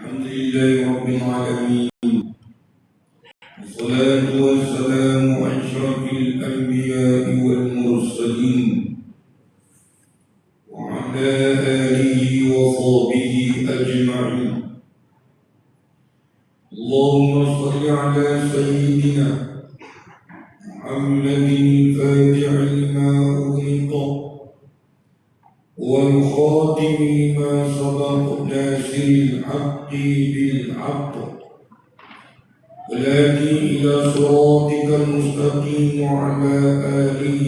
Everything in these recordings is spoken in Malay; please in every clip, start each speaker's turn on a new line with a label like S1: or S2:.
S1: الحمد لله رب العالمين، والصلاة والسلام على أشرف الأنبياء والمرسلين وعلى آله وصحبه أجمعين. اللهم صل على سيدنا محمد الفاتح لما أغلق والخاتم لما سبق ناصر الحق بالحق والهادي إلى صراطك المستقيم وعلى آله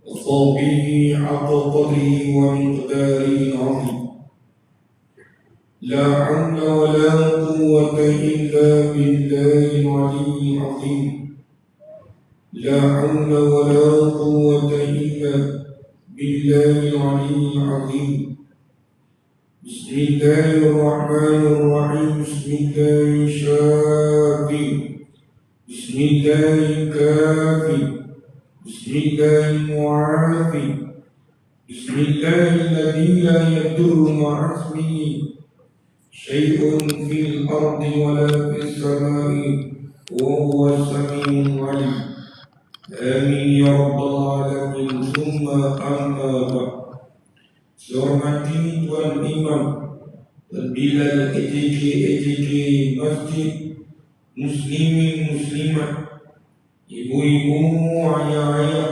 S1: وصحبه حق قدره ومقداره العظيم. لا حول ولا قوة إلا بالله العلي العظيم. لا حول ولا قوة إلا بالله العلي العظيم. بسم الله الرحمن الرحيم. بسم الله الشافي، بسم الله الكافي، بسم الله المعافي، بسم الله الذي لا يضر مع اسمه شيء في الأرض ولا في السماء وهو السميع العليم. آمين يا رب العالمين. ثم أما بعد. Hormati Tuan Imam dan Bilal EJK Masjid Muslimin Muslimat, ibu-ibu, ayah-ayah,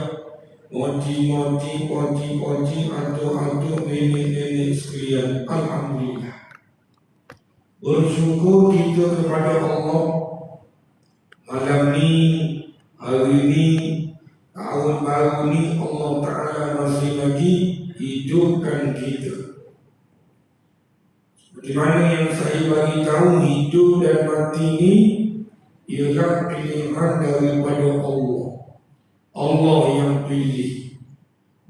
S1: mati-mati, atuk-atuk, nenek-nenek sekalian, alhamdulillah. Bersyukur kita kepada Allah malam ni, hari ni, tahun baru ni Allah Ta'ala masih lagi hidupkan kita. Seperti mana yang saya bagi tahu, hidup dan mati ni ialah pilihan daripada Allah. Allah yang pilih.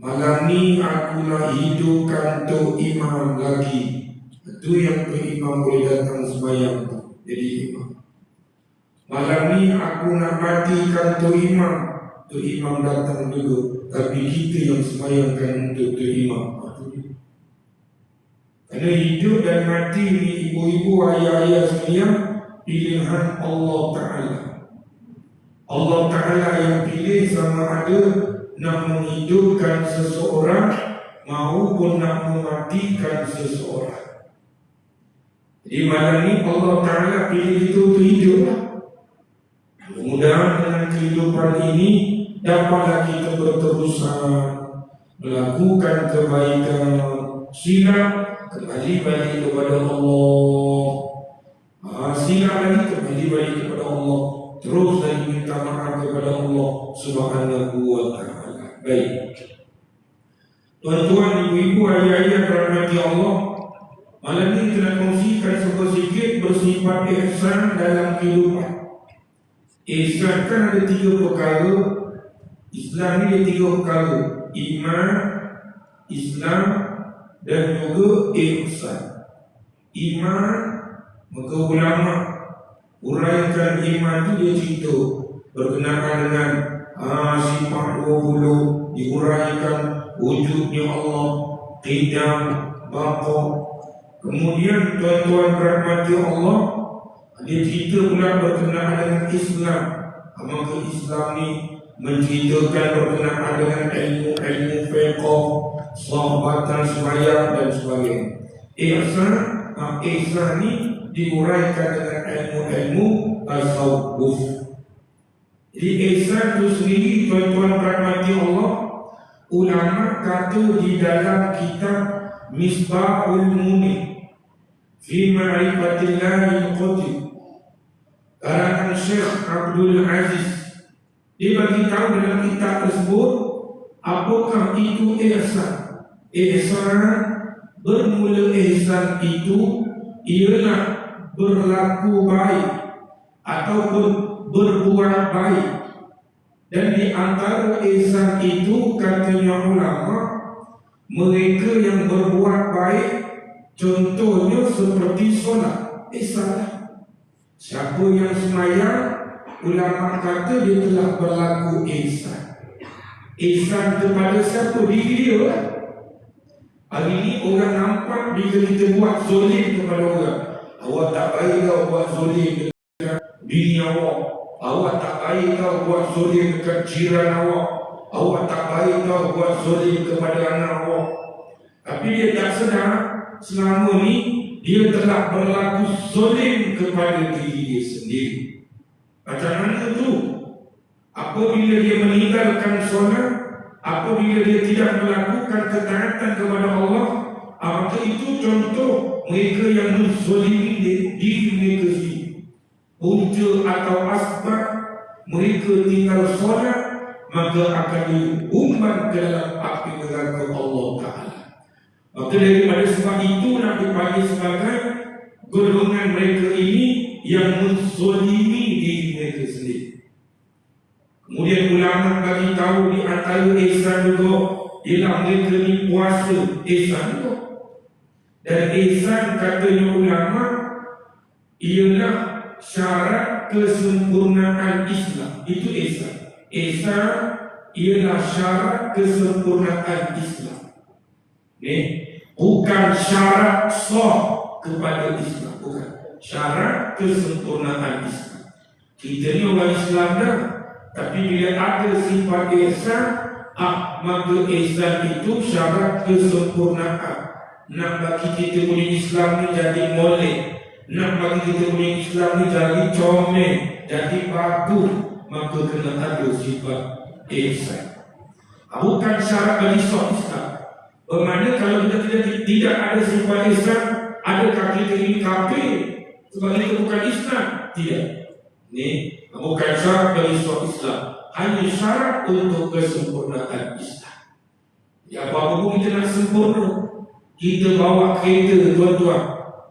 S1: Malam ni aku nak hidupkan Tok Imam lagi. Itu yang Tok Imam boleh datang sembahyang tu, jadi imam. Malam ni aku nak matikan Tok Imam. Tok Imam datang dulu, tapi kita yang sembahyangkan untuk Tok Imam. Kerana hidup dan mati ni, ibu-ibu, ayah-ayah sekalian, pilihan Allah Ta'ala. Allah Ta'ala yang pilih sama ada nak menghidupkan seseorang maupun nak mematikan seseorang. Jadi malam ni Allah Ta'ala pilih itu untuk hidup. Mudah-mudahan dengan kehidupan ini dapatlah kita berterusan melakukan kebaikan, silap kembali balik kepada Allah. Silap lagi kembali balik kepada Allah, terus lagi minta maaf kepada Allah Subhanahu wa Ta'ala. Baik, tuan-tuan, ibu-ibu, ayah-ayah rahmati Allah, malam ini kita nak kongsikan sedikit bersifat ihsan dalam kehidupan. Ihsan kan ada 3 perkara. Islam ni ada 3 perkara: iman, Islam dan juga ihsan. Iman, maka ulama uraikan iman tu dia cerita berkenaan dengan sifat 20, diuraikan wujudnya Allah, qidam, baqa. Kemudian tuan-tuan rahmati Allah, dia cerita pula berkenaan dengan Islam. Maka Islam ni menceritakan berkenaan dengan ilmu fiqh, sahabatan sembahyang dan sebagainya. Ihsan ni diuraikan dengan ilmu tasawuf. Jadi ihsan tu sendiri, tuan-tuan rahmati Allah, ulama kata di dalam kitab Misbahul Munir fi Ma'rifatillahil Qadir, karangan Syekh Abdul Aziz, dia bagi tahu dalam kitab tersebut apakah itu ihsan. Ihsan, bermula ihsan itu ialah berlaku baik ataupun berbuat baik. Dan di antara ihsan itu, katanya ulama, mereka yang berbuat baik, contohnya seperti solat, ihsan. Siapa yang sembahyang, ulama kata dia telah berlaku ihsan. Ihsan kepada siapa? Diri dia. Hari ini orang nampak bila kita buat zolim kepada orang. Awak tak baik kau buat zolim dekat bini awak. Awak tak baik kau buat zolim dekat jiran awak. Awak tak baik kau buat zolim kepada anak awak. Tapi dia tak sedar selama ni dia telah berlaku zolim kepada diri dia sendiri. Macam mana tu? Apabila dia meninggalkan solat, apabila dia tidak melakukan ketaatan kepada Allah, maka itu contoh mereka yang menzolimi diri mereka sendiri. Punca atau asbab mereka tinggal solat, maka akan diumbar ke dalam api neraka Allah Ta'ala. Maka daripada sebab itu Nabi panggil sebagai golongan mereka ini yang menzolimi diri mereka sendiri. Kemudian ulama bagi tahu di antara ihsan juga ialah mereka ni puasa ihsan juga. Dan ihsan katanya ulama ialah syarat kesempurnaan Islam. Itu ihsan. Ihsan ialah syarat kesempurnaan Islam. Bukan syarat sah kepada Islam, bukan syarat kesempurnaan Islam. Kita ni orang Islam dah, tapi bila ada sifat ihsan, maka ihsan itu syarat kesempurnaan. Nak bagi kita punya Islam ni jadi molek, nak bagi kita punya Islam ni jadi comel, jadi bagus, maka kena ada sifat ihsan. Bukan syarat bagi sah Islam. Bermakna kalau kita tidak ada sifat ihsan, adakah kita ini kafir sebab itu bukan Islam? Tidak. Ini bukan syarat bagi sah Islam, hanya syarat untuk kesempurnaan Islam. Ya, apa-apa pun kita nak sempurna. Kita bawa kereta, tuan-tuan,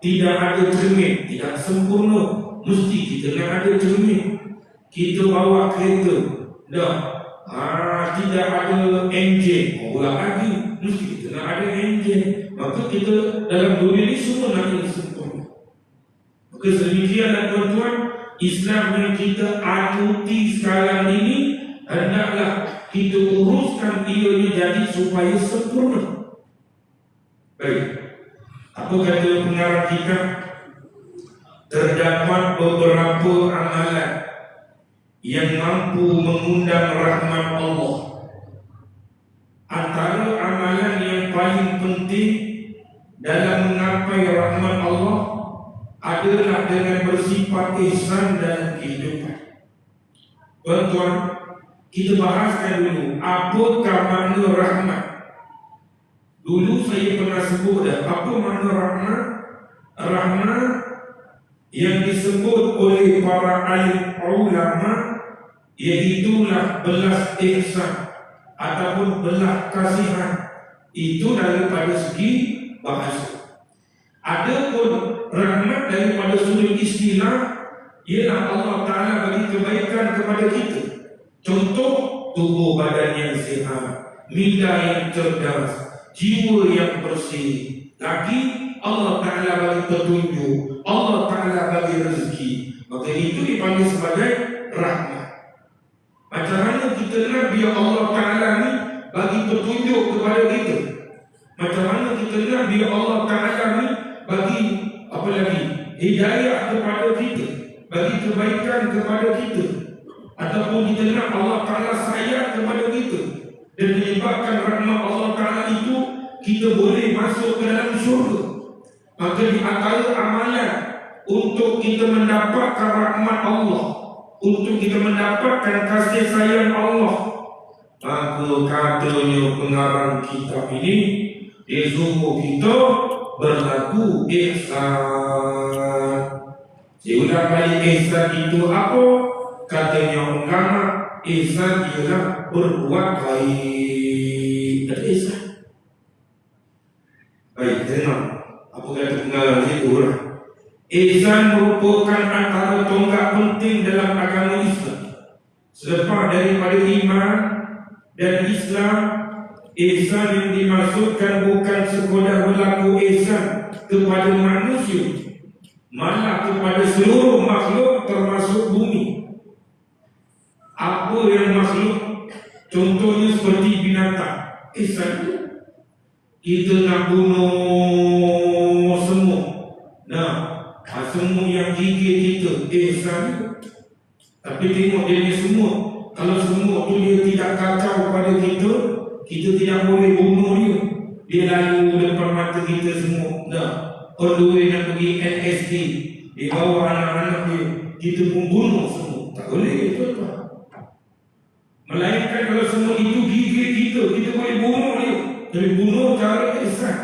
S1: tidak ada cermin, tidak sempurna. Mesti kita nak ada cermin. Kita bawa kereta, dah, tidak ada enjin, ulang lagi, mesti kita nak ada enjin. Maka kita dalam dunia ini semua nak yang sempurna. Maka sedemikianlah tuan-tuan, Islam yang kita akuti sekarang ini hendaklah kita uruskan ianya jadi supaya sempurna. Baik, apa kata pengarang kita? Terdapat beberapa amalan yang mampu mengundang rahmat Allah. Antara amalan yang paling penting dalam menggapai rahmat Allah adalah dengan bersifat ihsan dalam kehidupan. Tuan-tuan, kita bahaskan dulu apakah makna rahmat. Dulu saya pernah sebut dah apa makna rahmat. Rahmat yang disebut oleh para alim ulama iaitulah belas ihsan ataupun belas kasihan. Itu daripada segi bahasa. Adapun rahmat daripada sudut istilah ialah Allah Ta'ala bagi kebaikan kepada kita. Contoh, tubuh badan yang sihat, minda yang cerdas, jiwa yang bersih. Lagi Allah Ta'ala bagi petunjuk, Allah Ta'ala bagi rezeki. Maka itu dipanggil sebagai rahmat. Macam mana kita nak biar Allah Ta'ala ni bagi petunjuk kepada kita? Macam mana kita nak biar Allah Ta'ala ni bagi apa lagi? Hidayah kepada kita, bagi kebaikan kepada kita. Ataupun kita nak Allah Ta'ala sayang kepada kita dan menyebabkan rahmat Allah Ta'ala itu kita boleh masuk ke dalam syurga. Maka di antara amalan untuk kita mendapatkan rahmat Allah, untuk kita mendapatkan kasih sayang Allah, maka katanya pengarang kitab ini, dia suruh kita berlaku ihsan. Saya ulang balik, ihsan itu apa? Katanya ulama, ihsan ialah berbuat baik. Ada ihsan. Baik, tengok apa kata pengarang itu lah. Ihsan merupakan antara tonggak penting dalam agama Islam. Selepas daripada iman dan Islam, ihsan yang dimaksudkan bukan sekadar berlaku ihsan kepada manusia, malah kepada seluruh makhluk termasuk bumi. Apa yang makhluk? Contohnya seperti binatang. Ihsan itu kita nak bunuh semua. Nah, semut yang gigit kita, ihsan. Tapi tengok dia ni semut. Kalau semut tu dia tidak kacau pada kita, kita tidak boleh bunuh dia. Dia lalu depan mata kita semua. Dah, on the way nak pergi NSD, dia bawa anak-anak dia, kita pun bunuh semua. Tak boleh, tuan-tuan. Melainkan kalau semua itu gigit kita, kita boleh bunuh dia. Tapi bunuh cara ihsan.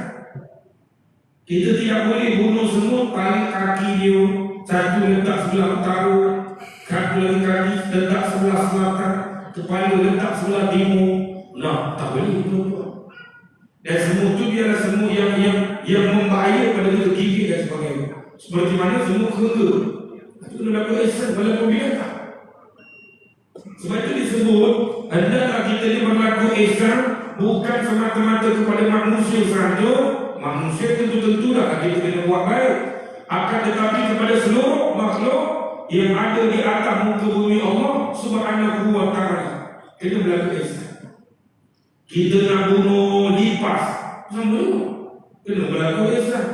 S1: Kita tidak boleh bunuh semua. Tarik kaki dia, satu letak sebelah utara, satu lagi kaki letak sebelah selatan, kepala letak sebelah timur. Nah, tak boleh, tuan-tuan. Dan semua itu biarlah semua yang membahaya pada kita, gigit dan sebagainya. Seperti mana semua kerga. Itu berlaku ihsan pada binatang. Sebab itu disebut, hendaklah kita ini berlaku ihsan bukan semata-mata kepada manusia sahaja. Manusia tentu-tentulah kita kena buat baik, akan tetapi kepada seluruh makhluk yang ada di atas muka bumi Allah Subhanahu wa ta'ala, kena berlaku ihsan. Kita nak bunuh lipas, sama juga, kena berlaku ihsan.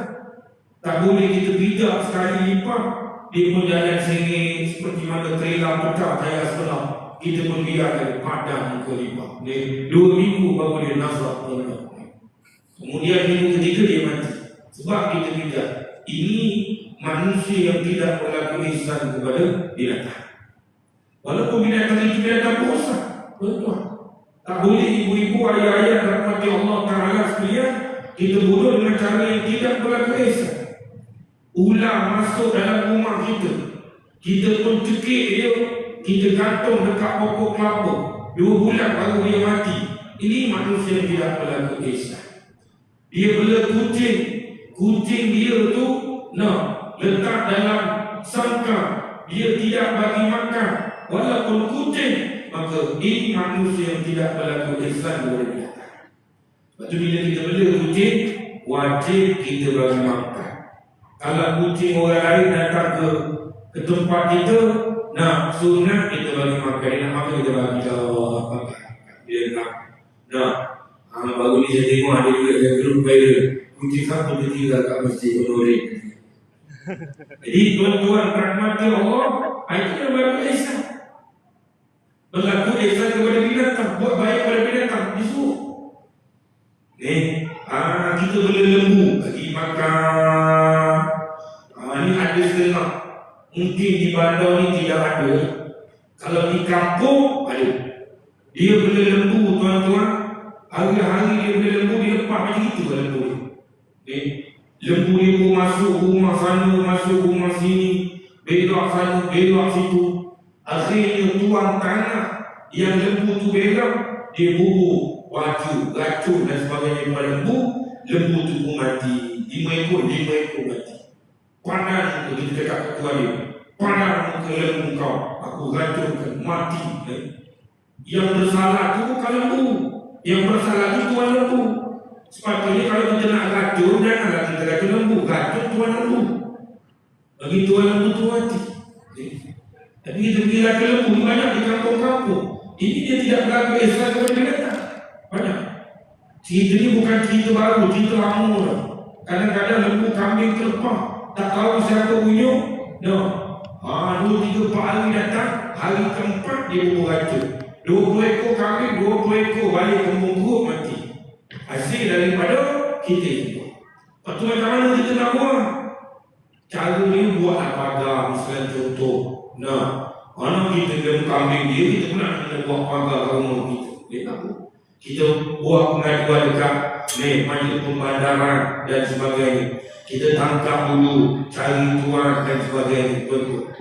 S1: Tak boleh kita bijak sekali lipas, dia pun jalan sengit seperti mana trailer pecah tayar sebelah, kita pun biarkan padam muka lipas. 2 minggu baru dia nasrah. Kemudian minggu ketiga dia mati. Sebab kita bijak. Ini manusia yang tidak berlaku ihsan kepada binatang. Walaupun binatang itu binatang dosa, betul. Tak boleh ibu-ibu, ayah-ayah rahmati Allah Ta'ala sekalian, kita bunuh dengan cara yang tidak berlaku ihsan. Ular masuk dalam rumah kita, kita pun cekik dia, kita gantung dekat pokok kelapa, 2 bulan baru dia mati. Ini manusia yang tidak berlaku ihsan. Dia bela kucing, kucing dia tu letak dalam sangka, dia tidak bagi makan walaupun kucing, maka ini manusia yang tidak berlaku ihsan kepada binatang. Sebab tu bila kita bela kucing, wajib kita bagi makan. Kalau kucing orang lain datang ke tempat kita, sunat kita bagi makan. Dia nak makan, kita bagi makan. Dia nak baru ni saya tengok ada juga yang grup viral, kucing satu ketiga kat masjid menoreh. Jadi tuan-tuan rahmati Allah, itu yang berlaku ihsan. Berlaku ihsan kepada binatang, buat baik kepada binatang, disuruh. Kita boleh lembu bagi makan. Ini ada setengah. Mungkin di bandar ni tidak ada. Kalau di kampung ada. Dia boleh lembu, tuan-tuan. Hari-hari dia boleh lembu, dia lepas macam itu lembu ni. Lembu dia pun masuk rumah sana, masuk rumah sini, belok sana, belok situ. Akhirnya tuan tanah yang lembu tu belok, dia bubur baju, racun dan sebagainya kepada lembu. Lembu tu pun mati. 5 ekor mati. Pandang kita cakap ke tuan dia, pandang ke lembu kau, aku racunkan, mati. Yang bersalah tu bukan lembu, yang bersalah itu tuan lembu. Sepatutnya kalau kita nak racun, janganlah kita racun lembu, racun tuan lembu. Bagi tuan lembu tu mati. Tapi kita pergi racun lembu banyak di kampung-kampung. Ini dia tidak berlaku ihsan kepada binatang. Banyak. Cerita ni bukan cerita baru, cerita lama dah. Kadang-kadang lembu kambing terlepah, tak tahu siapa unjuk. 2-3 hari datang, hari keempat dia bubur racun. 20 ekor kambing, 20 ekor balik kembung perut mati. Hasil daripada kita itu. Lepas tu macam mana kita nak buat? Cara ni buatlah pagar, misalnya contoh. Mana kita dalam kambing dia, kita pun nak kena buat pagar rumah kita. Dia tak buat. Kita buat pengaduan dekat majlis pembandaran dan sebagainya. Kita tangkap dulu, cari tuan dan sebagainya. Betul.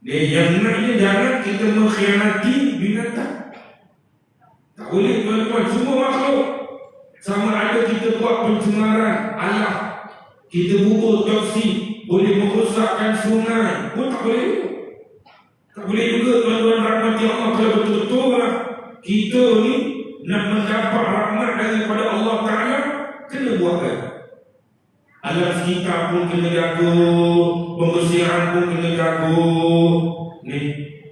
S1: Yang naknya jangan kita mengkhianati binatang. Tak boleh tuan-tuan, semua makhluk. Sama ada kita buat pencemaran alam, kita bubur toksik, boleh merosakkan sungai, pun tak boleh. Tak boleh juga tuan-tuan rahmati Allah. Kalau betul-betul lah kita ni nak mendapat rahmat daripada Allah Ta'ala, kena buat kan. Alam sekitar pun kena jaga, pembersihan pun kena jaga.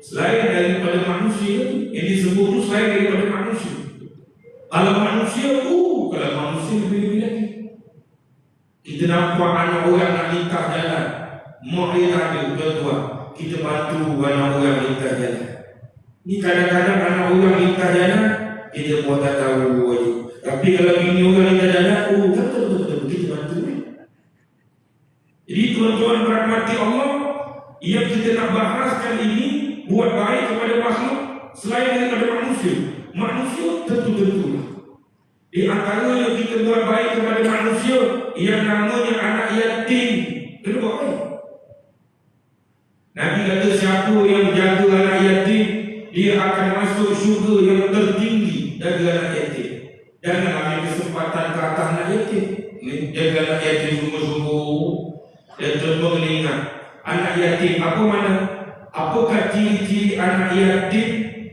S1: Selain daripada manusia, yang disebut tu selain daripada manusia. Kalau manusia lebih lagi. Kita nampak anak orang nak lintas jalan, mak dia tak ada, tuan-tuan, kita bantu anak orang lintas jalan. Ni kadang-kadang anak orang lintas jalan, kita buat tak tahu aja. Tapi kalau bini orang lintas jalan, oh betul, kita bantu. Jadi tuan-tuan rahmati Allah, yang kita nak bahas kali ini, buat baik kepada makhluk selain daripada manusia. Manusia tentu-tentu. Di antara yang kita buat baik kepada manusia, yang namanya anak yatim, kena buat baik. Nabi kata siapa yang jaga anak yatim, dia akan masuk syurga yang tertinggi dari anak yatim. Jangan ambil kesempatan ke atas anak yatim. Jaga anak yatim sungguh-sungguh. Dan contoh kena ingat, anak yatim apa mana? Apakah ciri-ciri anak yatim?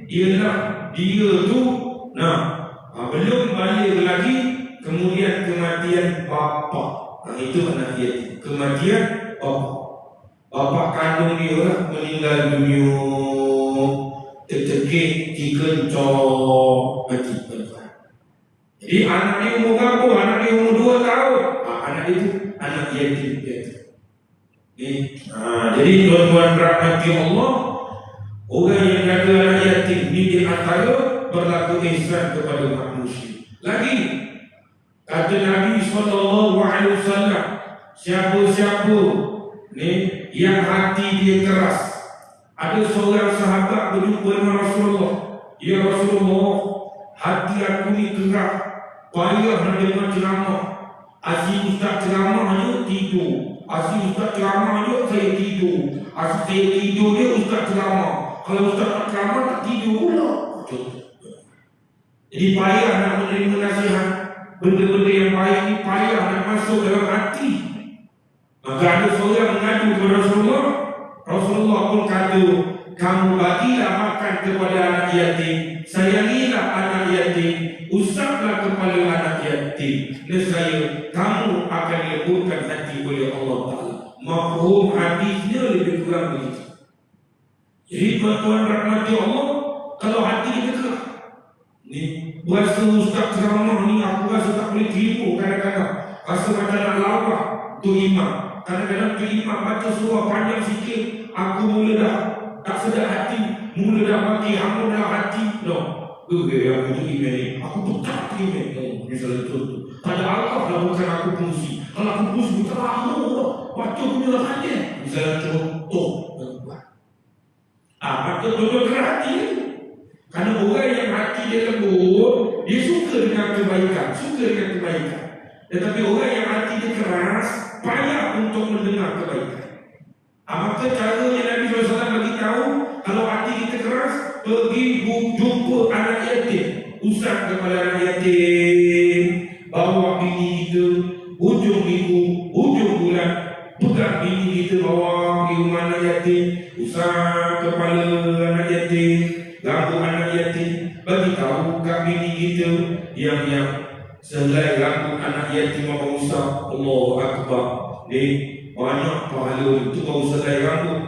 S1: Ialah dia tu belum balik lagi, kemudian kematian bapa. Itu anak yatim, kematian bapa. Bapa kandung dia lah meninggal dunia, tercekik, dikencok, mati. Jadi anak dia umur berapa? Anak dia umur 2 tahun. Anak dia tu anak yatim. Jadi tuan-tuan rahmati Allah, orang yang jaga anak yatim ni di antara berlaku ihsan kepada manusia. Lagi kata Nabi SAW, siapa-siapa ni yang hati dia keras. Ada seorang sahabat berjumpa dengan Rasulullah, ya Rasulullah, hati aku ni keras, payah nak dengar ceramah. Asyik ustaz ceramahnya tidur, asyik ustaz ceramahnya saya tidur, asyik saya tidur dia ustaz ceramah. Kalau ustaz tak ceramah tak tidur pula. Jadi payah nak menerima nasihat. Benda-benda yang baik ni payah nak masuk dalam hati. Maka ada seorang mengadu kepada Rasulullah. Rasulullah pun kata, kamu bagilah makan kepada anak yatim, sayangilah anak yatim, usaplah kepala anak yatim. Nescaya kamu akan dilebutkan hati oleh Allah Ta'ala. Mafhum hadisnya lebih kurang begitu. Jadi tuan-tuan rahmati Allah, kalau hati kita keras ni, rasa ustaz ceramah ni aku rasa tak boleh terima. Kadang-kadang rasa macam nak lawak tu imam. Kadang-kadang tu imam baca surah panjang sikit, aku mula dah tak sedar hati, mula dah bagi hamun dalam hati. Aku tu imam ni, aku petak imam. Misalnya tu pada Allah lah, bukan aku fungsi. Kalau aku fungsi terlalu baca punya dalam hati. Misalnya contoh, maka tuan-tuan kena hati. Karena orang yang hati dia lembut, dia suka dengan kebaikan, Tetapi orang yang hati dia keras, payah untuk mendengar kebaikan. Maka caranya Nabi SAW bagi tahu, kalau hati kita keras, pergi jumpa anak yatim, usap kepada anak yatim, bawa bini kita, hujung minggu, hujung bulan, pegang bini kita, bawa pergi rumah anak yatim, usap kepala anak yatim, lampu anak yatim, bagi tahu kat bini kita yang selai lampu anak yatim apa usap. Allah Akbar. Ni banyak pahala itu baru selai rambut.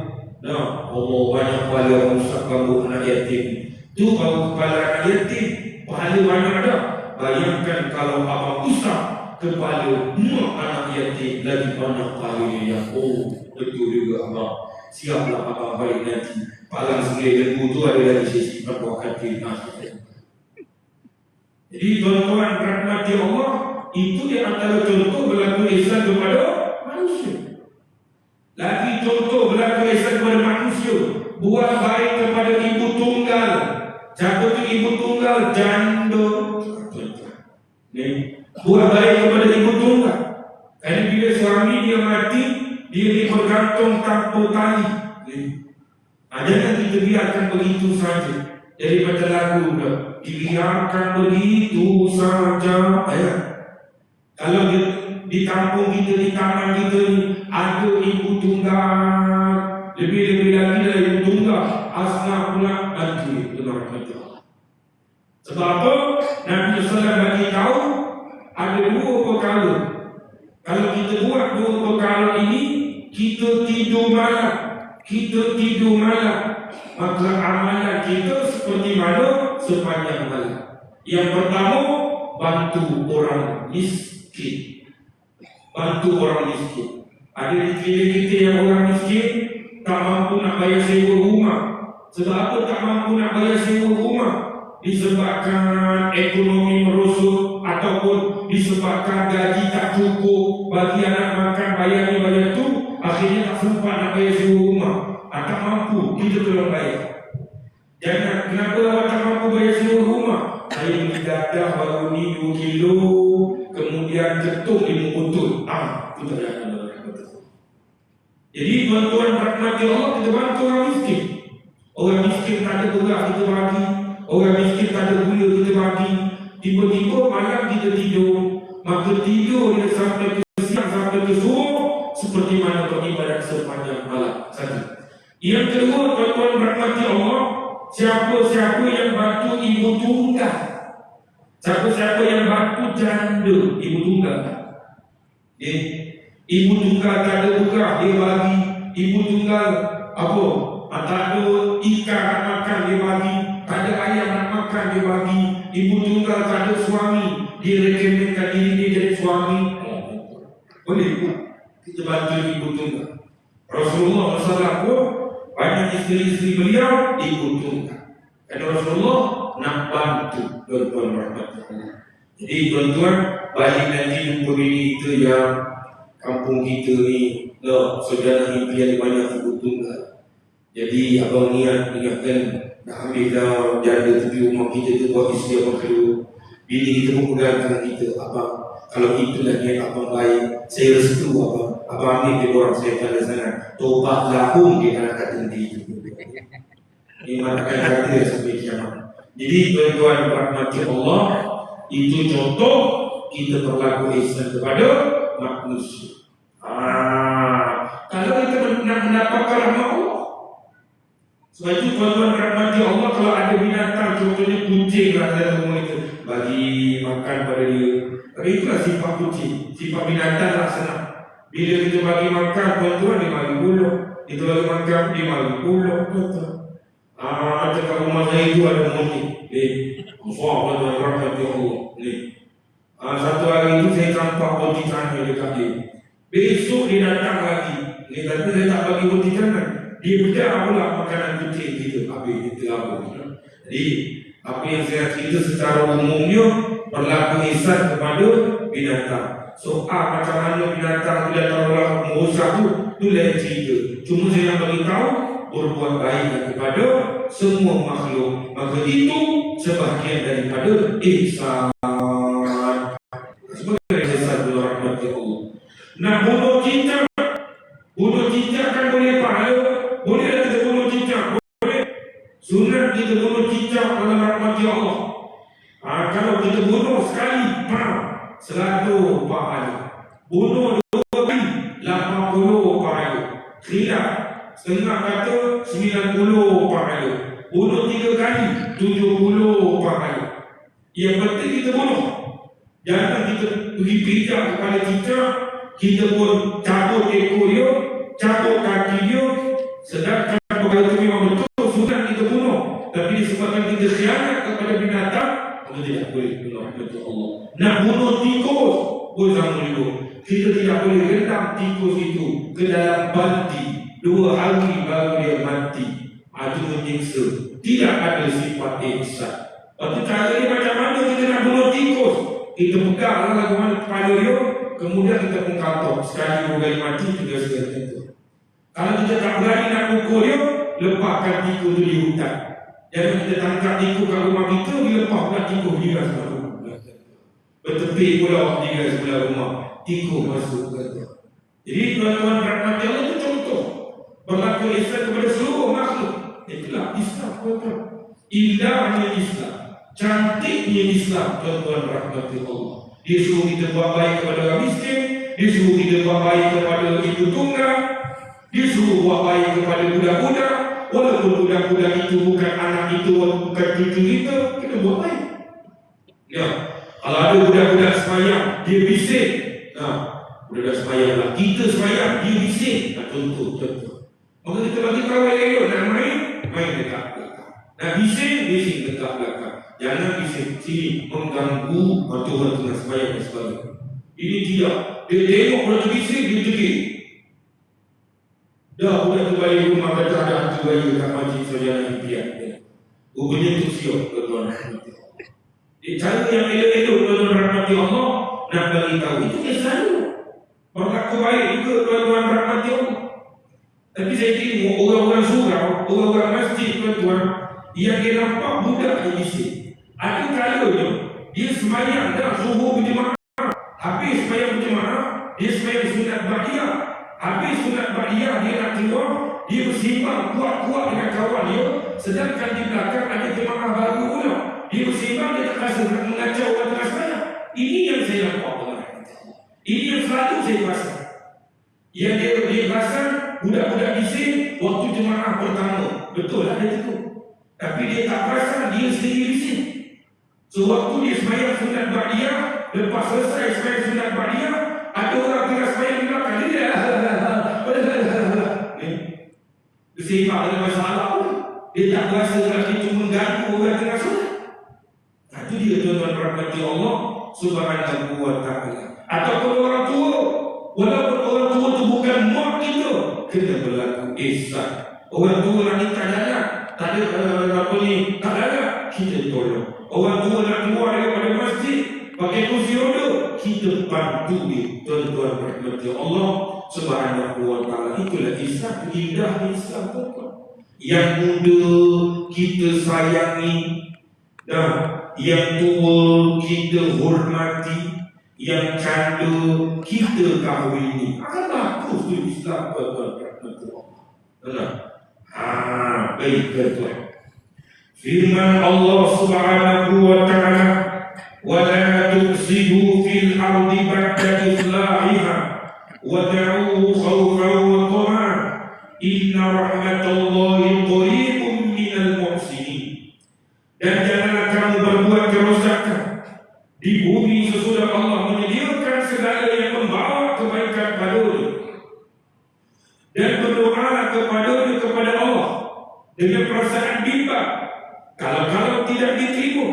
S1: Allah banyak pahala usap rambut anak yatim. Tu baru kepala anak yatim, pahala banyak dah. Bayangkan kalau abang usap kepala mak anak yatim, lagi banyak pahalanya. Betul juga abang. Siaplah abang balik nanti. Palang sekali lembu tu ada lagi sesi berbuah hati. Jadi tuan-tuan rahmati Allah, itu di antara contoh berlaku ihsan kepada manusia. Lagi contoh berlaku ihsan kepada manusia, buat baik kepada ibu tunggal. Siapa tu ibu tunggal? Janda. Buat baik kepada ibu tunggal. Kerana bila suami dia mati, dia dipergantung tanpa tali. Jangan kita biarkan begitu saja. Jadi macam lagu pula, dibiarkan begitu saja. Kalau di kampung kita, di taman kita ni, ada ibu tunggal, lebih-lebih lagi dari ibu tunggal, asnaf pula bantu. Sebab apa? Nabi SAW bagi tahu ada 2 perkara. Kalau kita buat 2 perkara ini, kita tidur malam, maka amalan kita seperti mana sepanjang malam. Yang pertama, bantu orang miskin. Ada di sekeliling kita yang orang miskin tak mampu nak bayar sewa rumah. Sebab apa tak mampu nak bayar sewa rumah? Disebabkan ekonomi merosot ataupun disebabkan gaji tak cukup bagi anak makan, bayar ni bayar tu, akhirnya tak sempat nak bayar sewa rumah. Tak mampu, kita tolong bayar. Jangan, kenapa awak tak mampu bayar sewa rumah? Saya beli dadah baru ni 2 kilo, kemudian ketuk 5 botol. Itu tak ada. Jadi tuan-tuan rahmati Allah, kita bantu orang miskin. Orang miskin tak ada beras, kita bagi. Orang miskin tak ada gula, kita bagi. Tiba-tiba malam kita tidur, maka tidur dia sampai ke siang, sampai ke subuh, seperti mana beribadat sepanjang malam. Satu. Yang kedua, tuan-tuan rahmati Allah, siapa-siapa yang bantu ibu tunggal, siapa-siapa yang bantu janda ibu tunggal, ibu tunggal tak ada beras, dia bagi. Ibu tunggal apa? Tak ada ikan nak makan, dia bagi. Tak ada ayam nak makan, dia bagi. Ibu tunggal tak ada suami, dia rekomenkan diri dia jadi suami. Boleh pun kita bantu ibu tunggal. Rasulullah SAW pun banyak isteri-isteri beliau ibu tunggal. Dan Rasulullah nak bantu tuan-tuan rahmatullah. Jadi tuan-tuan, balik nanti jumpa ini kita yang kampung kita ni, saudara impian banyak ibu tunggal. Jadi abang ingatkan nak ambil dah janda tepi rumah kita tu buat isteri abang kedua. Bini kita pun pegangkan kita, abang kalau itulah niat abang baik, saya restu abang. Abang ambil dia orang saya pada sana. Tobat lahum dia akan kata nanti itu. Ini matakan kata sampai kiamat. Jadi tuan-tuan rahmati Allah, itu contoh kita berlaku ihsan kepada manusia. Kalau kita nak mendapatkan rahmat Allah, sebab itu tuan-tuan rahmati Allah, kalau ada binatang, contohnya kucing lah dalam rumah itu, bagi makan pada dia. Tapi itulah sifat kucing, sifat binatang lah senang. Bila kita bagi makan, tuan-tuan dia bagi buluh, kita bagi makan dia bagi buluh, tuan-tuan. Macam kat rumah saya itu ada monyet. Tuan-tuan rahmati Allah. Satu hari itu saya campak roti canai dekat dia. Besok dia datang lagi. Dia kata saya tak bagi roti canai. Dia bedah pula makanan kucing kita. Habis kita apa. Jadi apa yang saya cerita secara umumnya berlaku ihsan kepada binatang. Soal macam mana binatang orang merosak tu lain cerita. Cuma saya nak bagi tahu berbuat baik kepada semua makhluk. Maka itu sebahagian daripada ihsan. Nak bunuh cicak, kan boleh pahala. Boleh tak kita bunuh cicak? Boleh. Sunat kita bunuh cicak dalam rahmat Allah. Kalau kita bunuh sekali, 100 pahala. Bunuh 2 kali, 80 pahala. Khilaf, setengah kata 90 pahala. Bunuh 3 kali, 70 pahala. Yang penting kita bunuh. Jangan kita pergi pijak kepada cicak, kita pun cabut ekor dia, cabut kaki dia, sedangkan perkara itu memang betul sunat kita bunuh. Tapi disebabkan kita khianat kepada binatang, kita tidak boleh bunuh betul Allah. Nak bunuh tikus, boleh sama juga. Kita tidak boleh rendam tikus itu ke dalam banti 2 hari baru dia mati. Itu menyiksa. Tidak ada sifat ihsan. Lepas cara dia macam mana kita nak bunuh tikus? Kita pegang lagu mana kepala dia, kemudian kita pun katok. Sekali 2 kali mati, 3 sekali itu. Kalau kita tak berani nak pukul dia, lepaskan tikus itu di hutan. Jangan kita tangkap tikus kat rumah kita, dilepas pula tikus dia sebelah rumah. Bertepik pula dia sebelah rumah, tikus masuk ke dalam. Jadi tuan-tuan rahmati Allah itu contoh berlaku ihsan kepada seluruh makhluk. Itulah Islam, tuan-tuan. Indahnya Islam, cantiknya Islam, tuan-tuan rahmati Allah. Dia suruh kita buat baik kepada orang miskin, dia suruh kita buat baik kepada ibu tunggal, dia suruh buat baik kepada budak-budak. Walaupun budak-budak itu bukan anak itu, bukan cucu kita buat baik. Ya, kalau ada budak-budak semayang, dia bising. Budak semayang lah, kita semayang, dia bising. Contoh. Maka kita bagi tahu elok nak main dekat belakang. Nak bising dekat belakang. Jangan bising sini mengganggu Tuhan tengah semayang dan sebagainya. Ini dia tengok orang tu bising, dia tegik. Dah budak tu balik rumah kata ada hantu raya kat majlis saudara impian. Benda tu siap tuan-tuan. Cara yang elok-elok tuan-tuan rahmati Allah nak beritahu itu dia selalu berlaku baik juga tuan-tuan rahmati Allah. Tapi saya tengok orang-orang surau, orang-orang masjid tuan-tuan yang dia nampak budak di bising. Ada kalanya dia semayang dah zuhur berjemaah, habis semayang berjemaah, dia semayang sunat ba'diyah. Habis sunat ba'diyah dia nak keluar, dia bersimbang kuat-kuat dengan kawan dia, sedangkan di belakang ada jemaah baru pula. Dia bersimbang, dia tak rasa nak mengacau orang tengah semayang. Ini yang saya nampak tuan. Ini yang selalu saya rasa. Yang dia rasa budak-budak bising waktu jemaah pertama. Betul lah dia tu. Tapi dia tak rasa dia sendiri bising. So waktu dia semayang sunat ba'diyah, lepas selesai semayang sunat ba'diyah, ada orang tengah semayang di belakang dia. Bersifat dengan masalah pun. Dia tak rasa lagi cuma mengganggu orang tengah solat. Itu dia tuan-tuan rahmati Allah Subhanahu wa ta'ala. Ataupun orang tua, walaupun orang tua itu bukan mak kita, kena berlaku ihsan. Orang tua nak nikah jalan, tak ada tak ada, kita tolong. Orang tua nak keluar daripada masjid pakai kursi roda, kita bantu dia. Tuan-tuan rahmati Allah Subhanahu wa ta'ala. Itulah Islam, indah Islam tuan-tuan. Yang muda kita sayangi, dan yang tua kita hormati, yang canda kita kahwini. Akan bagus tu Islam tuan-tuan rahmati Allah. Benar? Baik tuan-tuan. Firman Allah Subhanahu wa ta'ala, وَلَا تُفْسِدُوا فِي الْأَرْضِ بَعْدَ إِصْلَاحِهَا وَادْعُوهُ خَوْفًا وَطَمَعًا إِنَّ رَحْمَةَ اللَّهِ قَرِيبٌ مِنَ الْمُحْسِنِينَ. Dan janganlah kamu berbuat kerosakan di bumi sesudah Allah menyediakan segala yang membawa kebaikan padanya, dan berdoa kepadanya kepada Allah dengan perasaan bimbang kalau tidak diterima,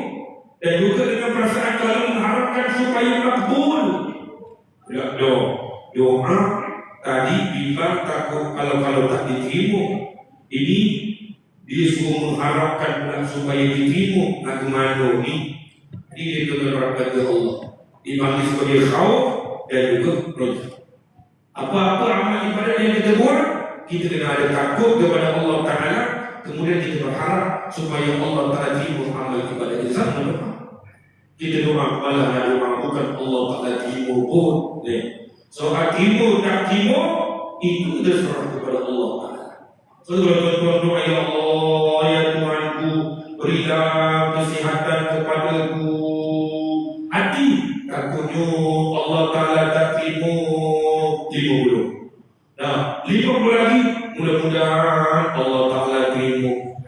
S1: dan juga dengan perasaan kalau mengharapkan supaya makbul. Doa tadi bimbang takut kalau tak diterima. Ini dia suruh mengharapkan supaya diterima. Aku malu ni. Ini dia kepada Allah. Dipanggil sebagai khauf dan juga roja. Apa-apa amal ibadat yang kita buat, kita kena ada takut kepada Allah Ta'ala. Kemudian kita berharap supaya Allah Ta'ala terima amal ibadat kita. Kita doa kepada yang doa bukan Allah Ta'ala terima pun. Soal terima tak terima, itu terserah kepada Allah Ta'ala. So tuan-tuan doa, ya Allah, ya Tuhanku, berilah kesihatan kepadaku. Hati takutnya Allah Ta'ala tak terima dulu. Nah, 50 lagi, mudah-mudahan Allah Ta'ala terima.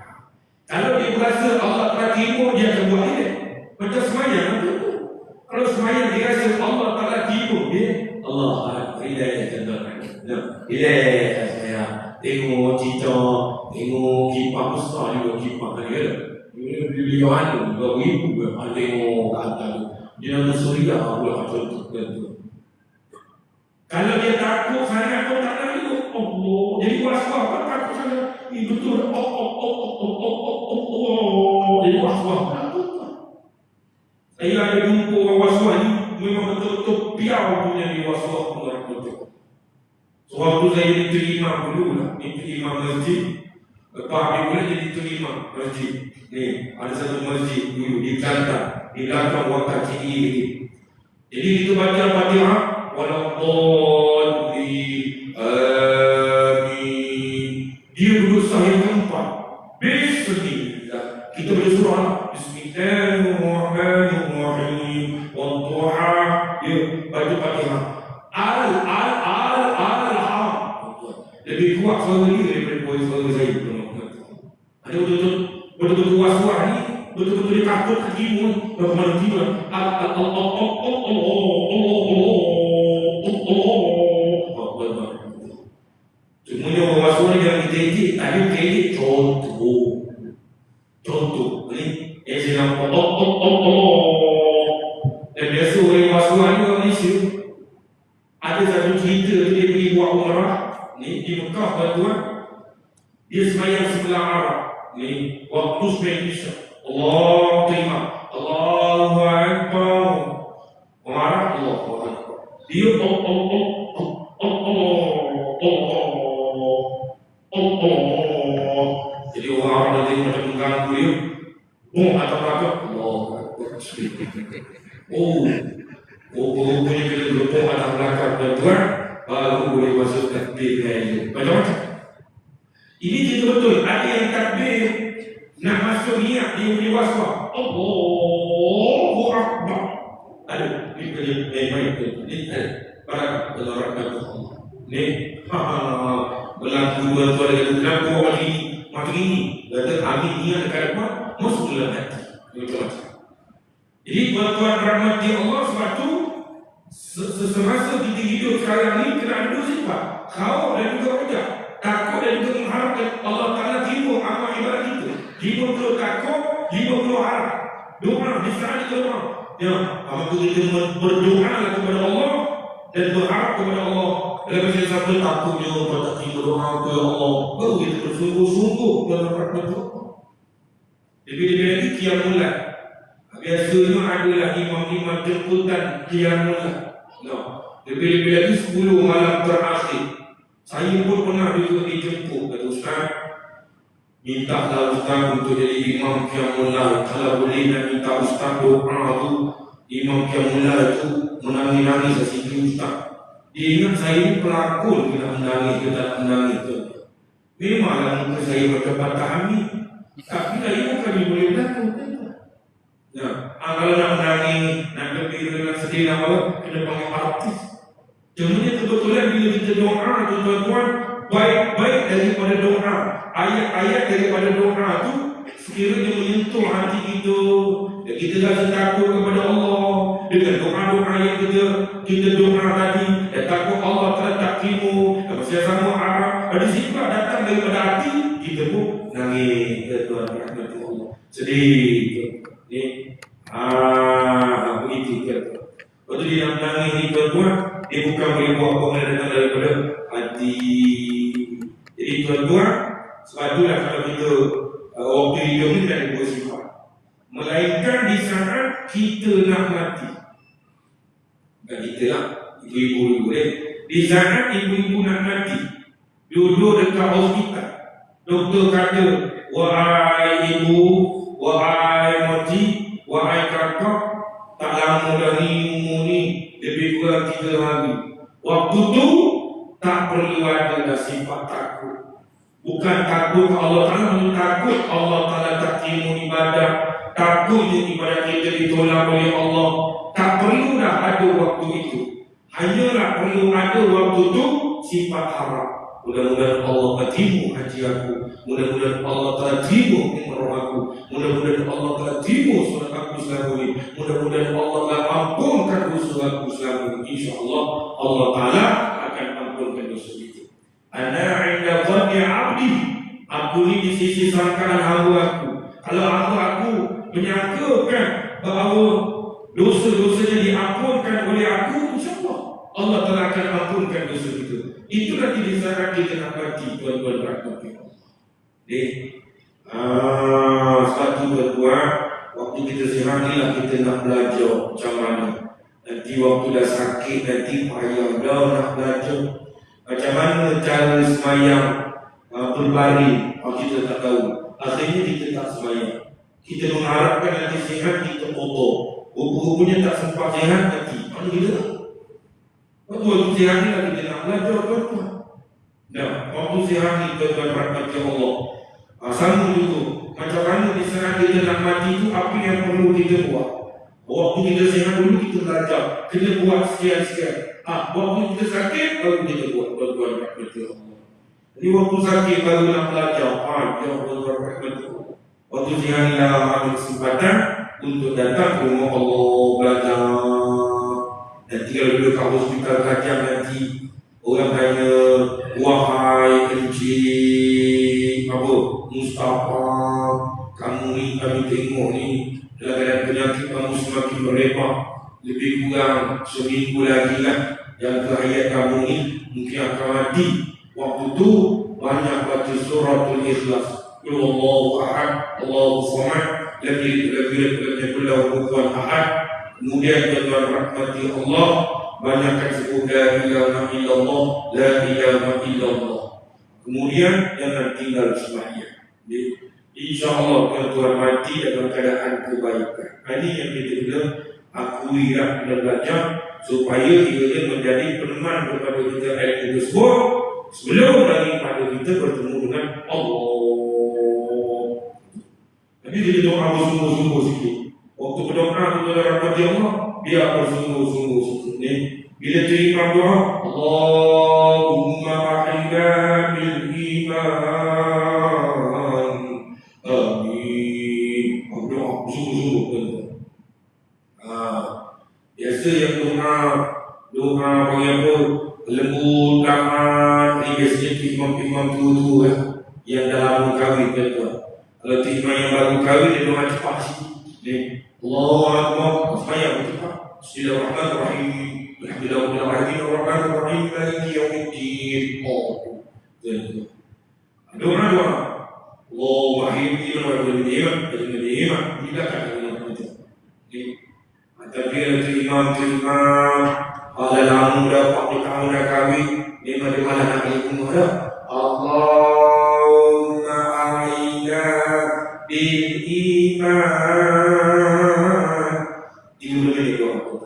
S1: Kalau dia berasa Allah Ta'ala terima, dia akan buat ini. Macam semayang tu. Kalau semayang dia rasa Allah Ta'ala terima, dia Allah hidayah tuan-tuan. Hidayah saya. Tengok cicak, tengok kipas besar juga kipas dia. Beliau ada juga ibu tengok kat atas tu. Dia nama Suria pula contoh tu. Kalau dia takut sangat pun tak nak hidup. Allah. Jadi was-was pun takut sangat. Ini betul. Jadi was-was. Saya ada jumpa orang was-was ni, memang betul-betul piau punya ni was-was orang betul. So waktu saya diterima dulu lah, diterima masjid. Lepas dia pula jadi terima masjid. Ni, ada satu masjid dulu di Kelantan, di belakang wakaf CDA ni. Jadi kita baca Fatihah, Waladdallin, Amin. Dia duduk sahih keempat. Bismillah. Kita baca surah Bismillahirrahmanirrahim. Wadduha. Dia baca Fatihah. Al-Ham. Lebih kuat suara dia daripada suara saya. Ada betul-betul was-was ni, betul-betul dia takut hakimun bagaimana tiba semuanya orang was-was ni yang kita edit, ada kita edit contoh ni yang saya nampak dan biasa orang was-was ni orang Malaysia ada satu cerita dia pergi buat umrah Ni di Mekah tuan-tuan, dia sembahyang sebelah Arab. Ni waktu sembahyang Isya. Allah terima. Allahu Akbar. Orang Arab Allahu Akbar. Dia Allah. Jadi orang Arab nanti macam mengganggu dia. Oh, atau apa? Allah. Rupanya kena berpuk atas belakang tuan-tuan, baru boleh masuk takbir dengan dia. Macam-macam. Ini cerita betul. Ada yang takbir nak masuk niat dia punya waswah. Allahu Akbar. Ada. Ini kena main-main tu. Ini ada. Barak dalam rahmat Allah. Ini. Berlaku tuan-tuan dengan berlaku macam ini. Kata amin niat dekat depan, masuk dalam hati. Macam-macam. Jadi tuan-tuan rahmati Allah, sebab tu semasa kita hidup sekarang ni kena ada dua sifat, khauf dan juga rojak. Takut dan juga mengharapkan Allah Ta'ala terima amal ibadat kita. 50 takut, 50 harap. Doa, di sana kita doa. Ya, apabila kita berdoa kepada Allah dan berharap kepada Allah, dalam bahasa sampai takutnya Allah tak terima doa ke Allah, baru kita bersungguh-sungguh dalam rahmat Allah. Lebih-lebih lagi qiyamul. Biasanya adalah imam-imam jemputan qiyamul. Lebih-lebih lagi 10 malam terakhir. Saya pun pernah juga dijemput. Kata Ustaz, mintalah Ustaz untuk jadi imam qiyamul. Kalau boleh nak minta Ustaz doa tu, imam qiyamul tu menangis-nangis sini Ustaz. Dia ingat saya ni pelakon, kena menangis, dia tak menangis tu. Memanglah muka saya macam patah amin. Tapi saya bukan dia boleh berlakon. Ya, kalau nak menangis, nak gembira, nak sedih, nak apa, kena panggil artis. Cumanya kebetulan bila kita doa tu tuan-tuan, baik-baik daripada doa, ayat-ayat daripada doa tu sekiranya menyentuh hati kita, dan kita rasa takut kepada Allah dengan doa-doa yang kita doa tadi, dan takut Allah tak terima, dan masih sama Arab, ada sifat datang daripada hati, kita pun nangis ke Tuhan rahmat Allah. Sedih ni, begitu kan. Waktu dia nak menangis ni tuan-tuan, dia bukan boleh buat apa yang datang daripada hati. Jadi tuan-tuan, sebab itulah kalau kita waktu hidup ni tak ada dua sifat, melainkan di saat kita nak mati. Bukan kita lah, ibu-ibu di saat ibu-ibu nak mati, duduk dekat hospital, doktor kata, wahai ibu, wahai mati, wahai kakak, tak lama dari umur ni, lebih kurang 3 hari. Waktu tu tak perlu ada sifat takut. Bukan takut Allah Ta'ala, takut Allah Ta'ala tak terima ibadah, takutnya ibadah kita ditolak oleh Allah. Tak perlu dah ada waktu itu. Hanyalah perlu ada waktu tu sifat harap. Mudah-mudahan Allah terima haji aku. Mudah-mudahan Allah telah terima umrah aku. Mudah-mudahan Allah telah terima solat aku selama ini. Mudah-mudahan Allah telah ampunkan dosa aku selama ini. InsyaAllah Allah Ta'ala akan ampunkan dosa itu. Ana inda dhanni abdi. Aku ni di sisi sangkaan hamba aku. Kalau hamba aku menyangkakan bahawa dosa-dosanya diampunkan oleh aku, insyaAllah Allah telah akan ampunkan dosa itu. Itu nanti di saat kita nak mati, tuan-tuan rahmatullah. Sebab tu tuan-tuan, waktu kita sihat ni lah kita nak belajar macam mana. Nanti waktu dah sakit, nanti payah dah nak belajar macam mana cara semayang berbaring. Kita tak tahu, akhirnya kita tak semayang. Kita mengharapkan nanti sihat, kita kotor. Rupa-rupanya tak sempat sihat nanti. Mana kita tak? Waktu sihat ni lah kita nak belajar tuan-tuan. Nah, waktu sihat ni tuan-tuan rahmatnya Allah. Sama juga, macam mana di saat kita nak mati itu, apa yang perlu kita buat. Waktu kita sihat dulu kita belajar, kena buat sekian-sekian. Waktu kita sakit baru kita buat, tuan-tuan rahmatnya Allah. Jadi waktu sakit baru nak belajar. Tuan-tuan rahmatnya Allah. Waktu sihat ni lah ambil kesempatan untuk datang ke rumah Allah belajar. Nanti kalau duduk kat hospital kajang nanti orang tanya, wahai Encik Mustafa, kamu ni kami tengok ni dalam keadaan penyakit kamu semakin merebak. Lebih kurang seminggu lagi lah yang ke hayat kamu ni mungkin akan mati. Waktu tu banyak baca suratul Ikhlas. Qul Allahu ahad, Allahu samad, lam yakul lahu kufuwan ahad. Kemudian tuan rahmati Allah, banyakkan sebut la ilaha illallah, la ilaha illallah. Kemudian jangan tinggal sembahyang. InsyaAllah tuan mati dalam keadaan kebaikan. Ini yang kita kena akui dan belajar supaya ia menjadi peneman kepada kita ilmu tersebut sebelum lagi pada kita bertemu dengan Allah. Jadi kita doa bersungguh-sungguh sikit. Waktu berdoa kepada rahmati Allah, biar bersungguh-sungguh sikit. Bila terima doa, Allahumma ahina bil iman. Amin. Doa bersungguh-sungguh. Biasa yang doa bagi apa? Lembut, tahan. Ini biasanya imam-imam tua-tua yang dah lama kahwin tuan. Kalau imam yang baru kahwin, dia doa cepat sikit. Allahu Akbar, supaya cepat. Bismillahirrahmanirrahim. Alhamdulillahirrahmanirrahim. Maliki yaumiddin. Doa. Allahumma ahini wa ni'mat, tidak ada yang macam. Tapi imam kalau lama dah 40 tahun dah kahwin, memang dia malah nak balik rumah dah. Allahumma a'ina bil iman. 30 minit doa.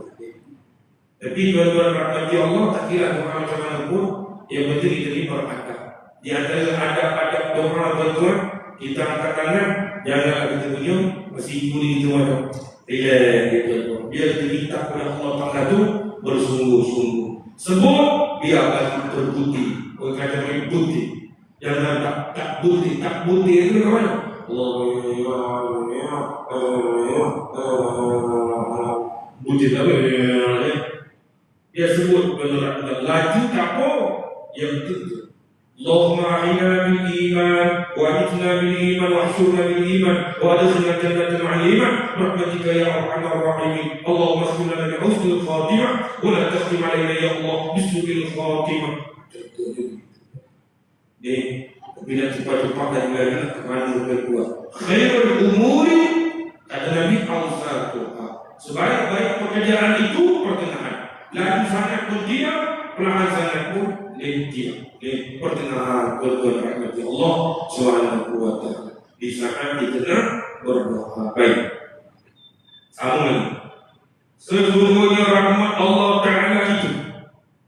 S1: Tapi tuan-tuan rahmati Allah, tak kira doa macam mana pun, yang penting kita ni berakal. Di antara adab-adab doa tuan-tuan, kita angkat tangan, janganlah kita punya masih ikut itu ada. Biar kita minta kepada Allah Ta'ala itu bersungguh-sungguh. Sebut biar bagi terbukti. Orang kata bagi bukti. Jangan tak bukti. Tak bukti itu bagaimana? Bukti tak boleh. Dia sebut benar-benar laju tak apa. Yang itu. Allahumma a'ina bil iman wa adkhilna bil iman wa ahshurna bil iman wa adkhilna jannata ma'al iman rahmatika ya arhamar rahimin. Allahumma ighfir lana bi husnil khatimah wa la takhtim alaina ya Allah bisu'il khatimah. Bila cepat-cepat dan lari ke mana berbuat. Khairul umuri kata Nabi al-Fatihah. Sebaik-baik pekerjaan itu pertengahan. Lagi sangat pun diam, perlahan sangat pun diam. Pertengahan berdoa rahmati Allah Subhanahu wa ta'ala. Di saat kita berdoa baik. Sama lagi. Sesungguhnya rahmat Allah Ta'ala itu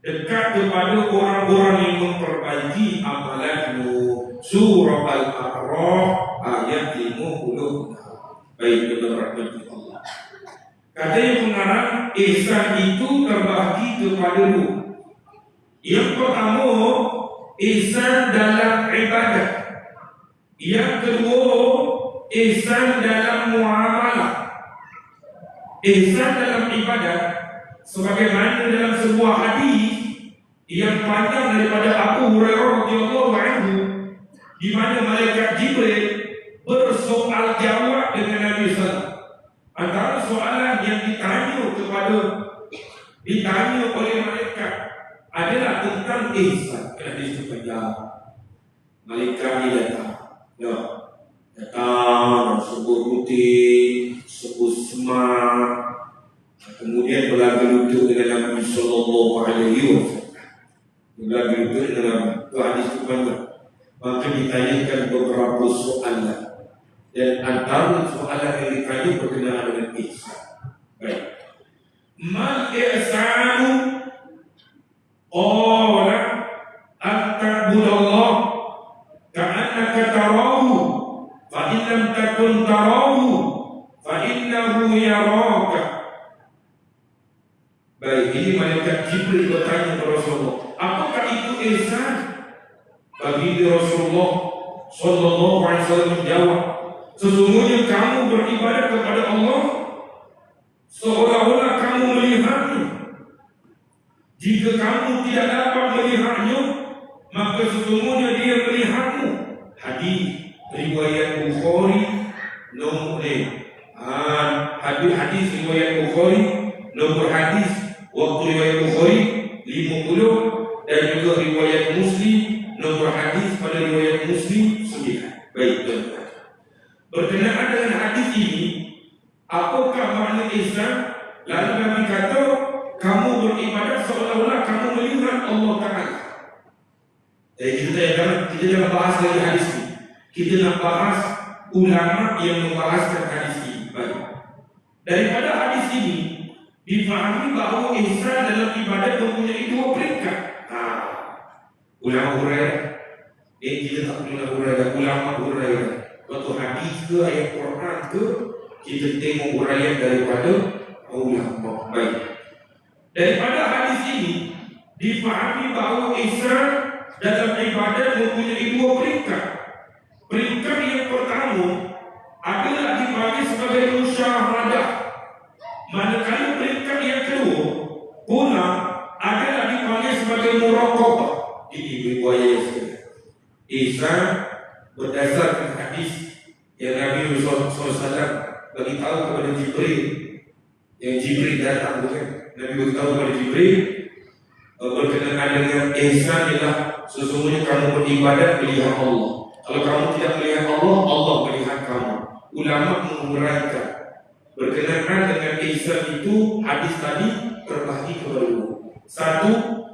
S1: dekat kepada orang-orang yang memperbaiki amalanmu. Surah Al-A'raf ayat 50. Baik, benar rahmati Allah. Kata yang mengarang, ihsan itu terbahagi kepada dua. Yang pertama, ihsan dalam ibadah. Yang kedua, ihsan dalam muamalah. Ihsan dalam ibadah sebagaimana dalam sebuah hadis yang panjang daripada Abu Hurairah radhiyallahu anhu, di mana malaikat Jibril bersoal jawab dengan Nabi sallallahu alaihi wasallam. Antara soalan yang ditanya oleh malaikat adalah tentang ihsan. Kena disebutkan malaikat ni datang sebut rutin, sebut semak, kemudian berlagu lutut dengan Nabi sallallahu alaihi wasallam. Berlagu lutut dengan Nabi. Hadis itu banyak. Maka ditanyakan beberapa soalan. Dan antara soalan yang ditanya berkenaan dengan ihsan. Baik. Mal ihsanu qala at-ta'budallah ka'annaka tarahu fa in lam takun tarahu fa innahu yaraka. Baik, ini malaikat Jibril bertanya kepada Rasulullah, apakah itu ihsan? Bagi Rasulullah sallallahu alaihi wasallam menjawab, sesungguhnya kamu beribadah kepada Allah seolah-olah kamu melihatnya. Jika kamu tidak dapat melihatnya, maka sesungguhnya dia melihatmu. Hadis riwayat Bukhari nomor hadis riwayat Bukhari nomor hadis waktu riwayat Bukhari 50 dan juga riwayat Muslim menurut hadis pada riwayat Muslim 9. Baik, tuan-tuan. Berkenaan dengan hadis ini, apakah makna ihsan? Lalu Nabi kata, kamu beribadat seolah-olah kamu melihat Allah Ta'ala. Jadi kita jangan bahas lagi hadis ini. Kita nak bahas ulama yang membahaskan hadis ini. Baik. Daripada hadis ini difahami bahawa ihsan dalam ibadat mempunyai dua peringkat. Ulama Hurairah, kita tak perlu Hurairah, ulama Hurairah. Waktu hadis ke ayat Quran ke, kita tengok uraian daripada ulama. Baik. Daripada hadis ini difahami bahawa ihsan dalam ibadat mempunyai dua peringkat. Peringkat yang pertama adalah dipanggil sebagai musyahadah. Manakala peringkat yang kedua pula adalah dipanggil sebagai muraqabah. Ini riwayat ihsan berdasarkan hadis yang Nabi SAW bagi tahu kepada Jibril. Yang Jibril datang, bukan? Nabi beritahu kepada Jibril berkenaan dengan ihsan ialah sesungguhnya kamu beribadat melihat Allah. Kalau kamu tidak melihat Allah, Allah melihat kamu. Ulama menguraikan berkenaan dengan ihsan itu, hadis tadi terbagi kepada dua. Satu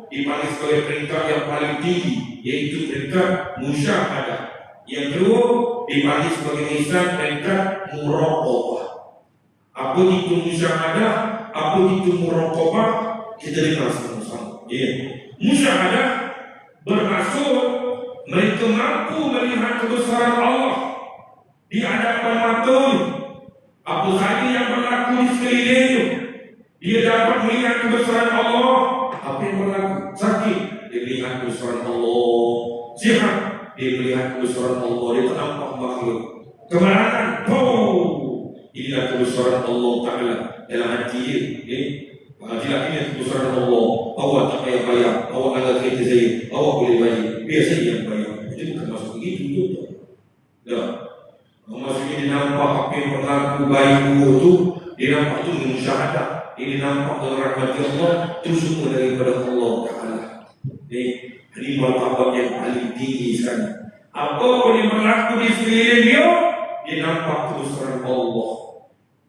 S1: dipanggil sebagai peringkat yang paling tinggi, yaitu peringkat musyahadah. Yang kedua dipanggil sebagai ihsan peringkat muraqabah. Apa itu musyahadah? Apa itu muraqabah? Kita dengar sama-sama. Musyahadah bermaksud mereka mampu melihat kebesaran Allah di hadapan matanya. Apa sahaja yang berlaku di sekelilingnya, dia dapat melihat kebesaran Allah. Apa yang berlaku? Sakit, dia melihat kebesaran Allah. Sihat, dia melihat kebesaran Allah. Dia tak nampak makhluk. Kemarahan, inilah kebesaran Allah Ta'ala dalam hati dia. Tidak ini kebesaran Allah. Awak tak payah bayar, awak ada kereta saya, awak boleh bayar, biar saya yang bayar. Itu bukan masuk begitu, betul. Dah. Maksudnya dia nampak apa yang berlaku baik dua tu, dia nampak tu musyahadah. Dia nampak dalam rahmat Allah, itu semua daripada Allah Ta'ala. Ini martabat yang paling tinggi sekali. Apa pun yang berlaku di sekeliling dia, dia nampak kebesaran Allah.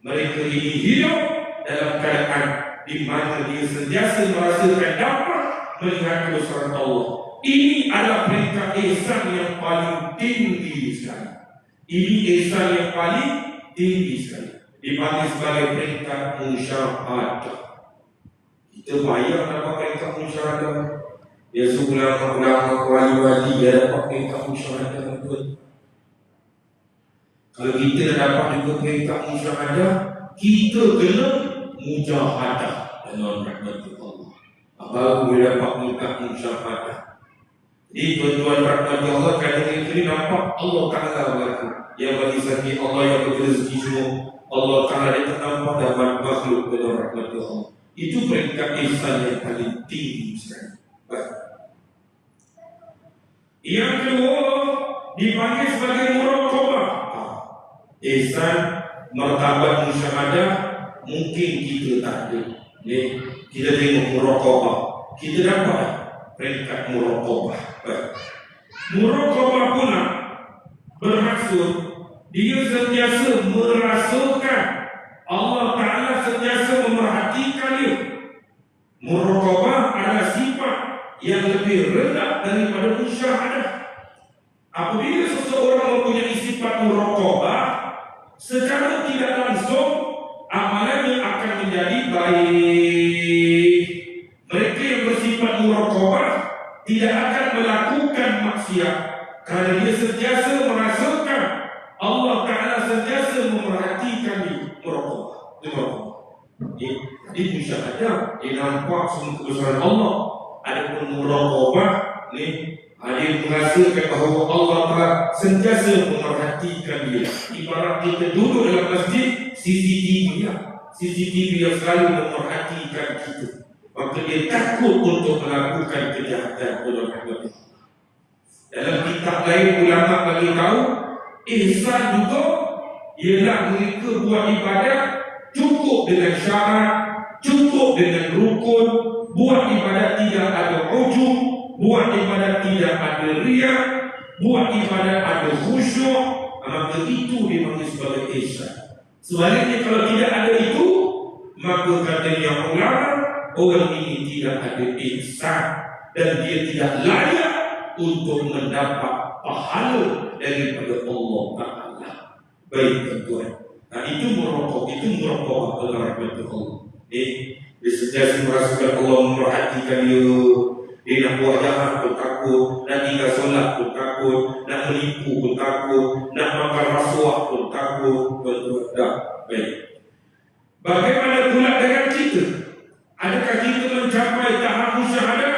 S1: Mereka ini hidup dalam keadaan di mana dia sentiasa merasakan dapat melihat kebesaran Allah. Ini adalah peringkat ihsan yang paling tinggi sekali. Ini ihsan yang paling tinggi sekali. Dipanggil sebagai peringkat musyahadah. Kita bayar dapat peringkat musyahadah. Biasa ulama-ulama wali-wali dia dapat peringkat musyahadah. Kalau kita nak dapat juga peringkat musyahadah, kita kena mujahadah dalam rahmat Allah. Baru boleh dapat peringkat musyahadah. Jadi tuan-tuan rahmat Allah, kadang kita ni nampak Allah Ta'ala berlaku. Yang bagi sakit Allah yang berrezeki semua, Allah Ta'ala dia tak nampak dapat makhluk dalam rahmat Allah. Itu peringkat ihsan yang paling tinggi sekali. Yang kedua dipanggil sebagai muraqabah. Ihsan martabat musyahadah mungkin kita tak ada. Kita tengok muraqabah, kita dapat peringkat muraqabah. Muraqabah pula bermaksud dia sentiasa merasakan Allah Ta'ala sentiasa memerhatikan dia. Muraqabah adalah sifat yang lebih rendah daripada musyahadah. Apabila seseorang mempunyai sifat muraqabah, secara tidak langsung amalannya akan menjadi baik. Mereka yang bersifat muraqabah tidak akan melakukan maksiat kerana dia sentiasa merasakan Allah Ta'ala sentiasa memerhatikan dia. Muraqabah. Dia musyahadah, dia nampak semua kebesaran Allah. Adapun muraqabah ni, dia merasakan bahawa Allah Ta'ala sentiasa memerhatikan dia. Ibarat kita duduk dalam masjid, CCTV yang selalu memerhatikan kita. Maka dia takut untuk melakukan kejahatan. Dalam kitab lain ulama bagi tahu, ihsan juga ialah mereka buat ibadat cukup dengan syarat, cukup dengan rukun, buat ibadat tidak ada ujub, buat ibadat tidak ada riak, buat ibadat ada khusyuk, maka itu dipanggil sebagai ihsan. Sebaliknya kalau tidak ada itu, maka katanya ulama, orang ini tidak ada ihsan dan dia tidak layak untuk mendapat pahala daripada Allah Ta'ala. Baik tuan. Nah itu merokok Allah rahmat Allah. Dia sentiasa merasakan Allah memperhatikan dia. Dia nak buat jahat pun takut, nak tinggal solat pun takut, nak menipu pun takut, nak makan rasuah pun takut. Betul tak? Baik. Bagaimana pula dengan kita? Adakah kita mencapai tahap musyahadah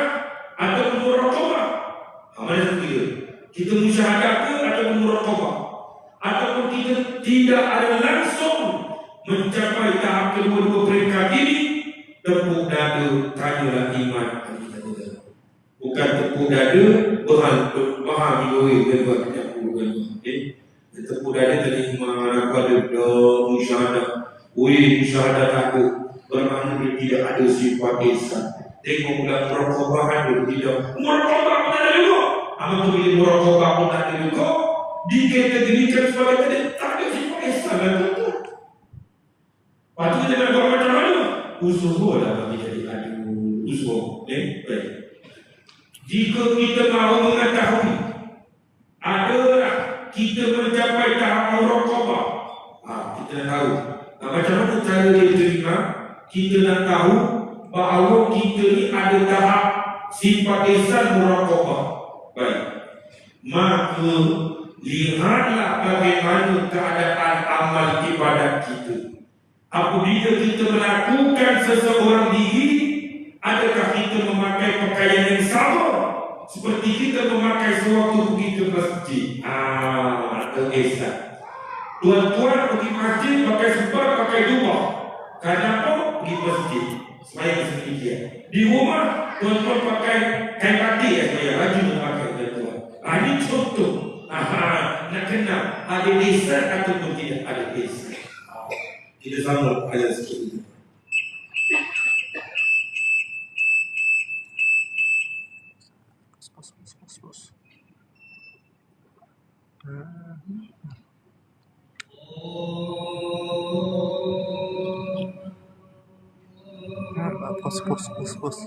S1: atau muraqabah? Mana kita? Kita musyahadah ke atau muraqabah? Ataupun kita tidak ada langsung mencapai tahap kedua-dua peringkat ini? Tepuk dada, tanyalah iman. Bukan tepuk dada, bahan bioi kedua tidak perlu. Tepuk dada tadi iman, aku ada musyahadah. Musyahadah takut. Bermakna dia tidak ada sifat ihsan. Tengok pula muraqabah ada tidak. Muraqabah pun tak ada juga. Apa tu bila muraqabah pun tak ada juga, dikategorikan sebagai tak ada sifat ihsan lah tu. Lepas tu kita nak buat macam mana? Usaha lah bagi jadi adu. Usaha. Baik. Jika kita mahu mengetahui adakah kita mencapai tahap muraqabah, kita nak tahu macam mana cara dia terima. Kita nak tahu bahawa kita ni ada tahap sifat ihsan muraqabah. Baik. Maka lihatlah bagaimana keadaan amal ibadat kita. Apabila kita melakukan seseorang diri, adakah kita memakai pakaian yang sama seperti kita memakai sewaktu pergi ke masjid? Atau ihsan. Tuan-tuan pergi masjid pakai sebar, pakai jubah. Kenapa? Pergi masjid supaya sedemikian. Di rumah tuan-tuan pakai kain batik supaya baju memakai tuan-tuan. Ini contoh. Nak kenal ada ihsan ataupun tidak ada ihsan. Kita sama ayat seperti itu.
S2: Pos.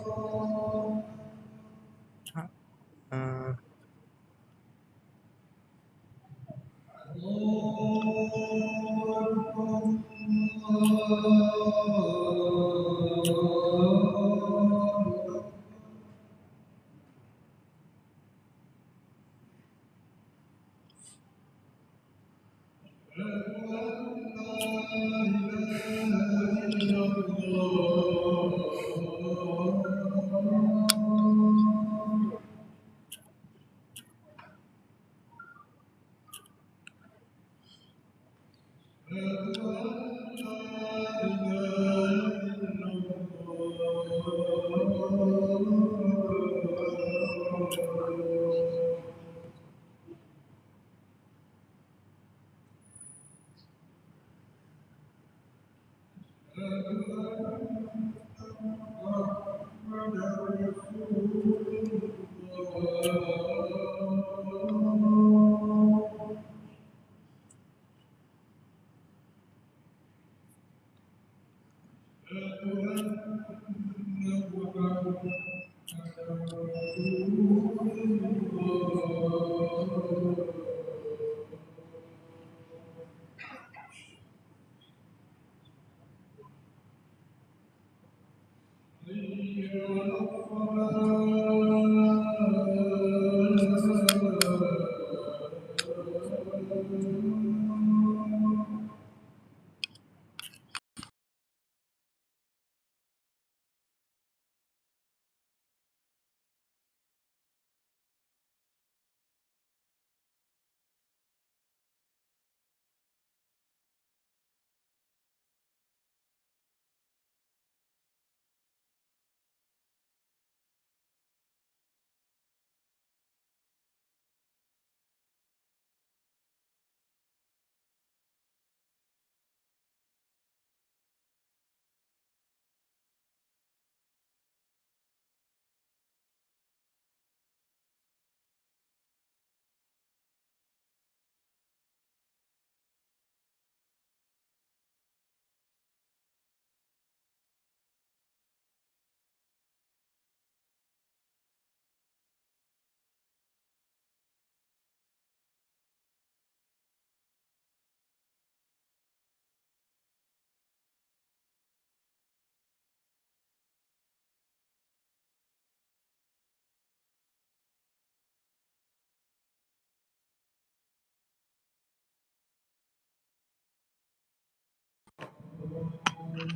S1: Allahumma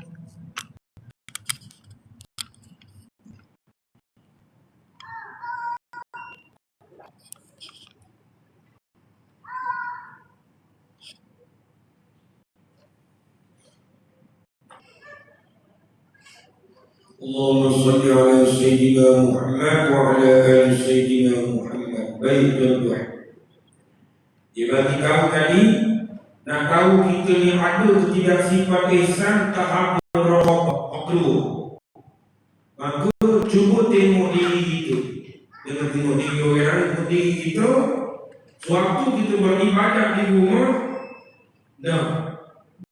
S1: salli ala Sayyidina Muhammad wa ala ali Sayyidina Muhammad. Baik tuan-tuan, dia bagi tahu tadi, nak tahu kita ni ada ketidak sifat ihsan tahap merokok makruh. Maka cuba tengok diri kita. Jangan tengok diri orang lain, tengok diri kita. Sewaktu kita beribadat di rumah dan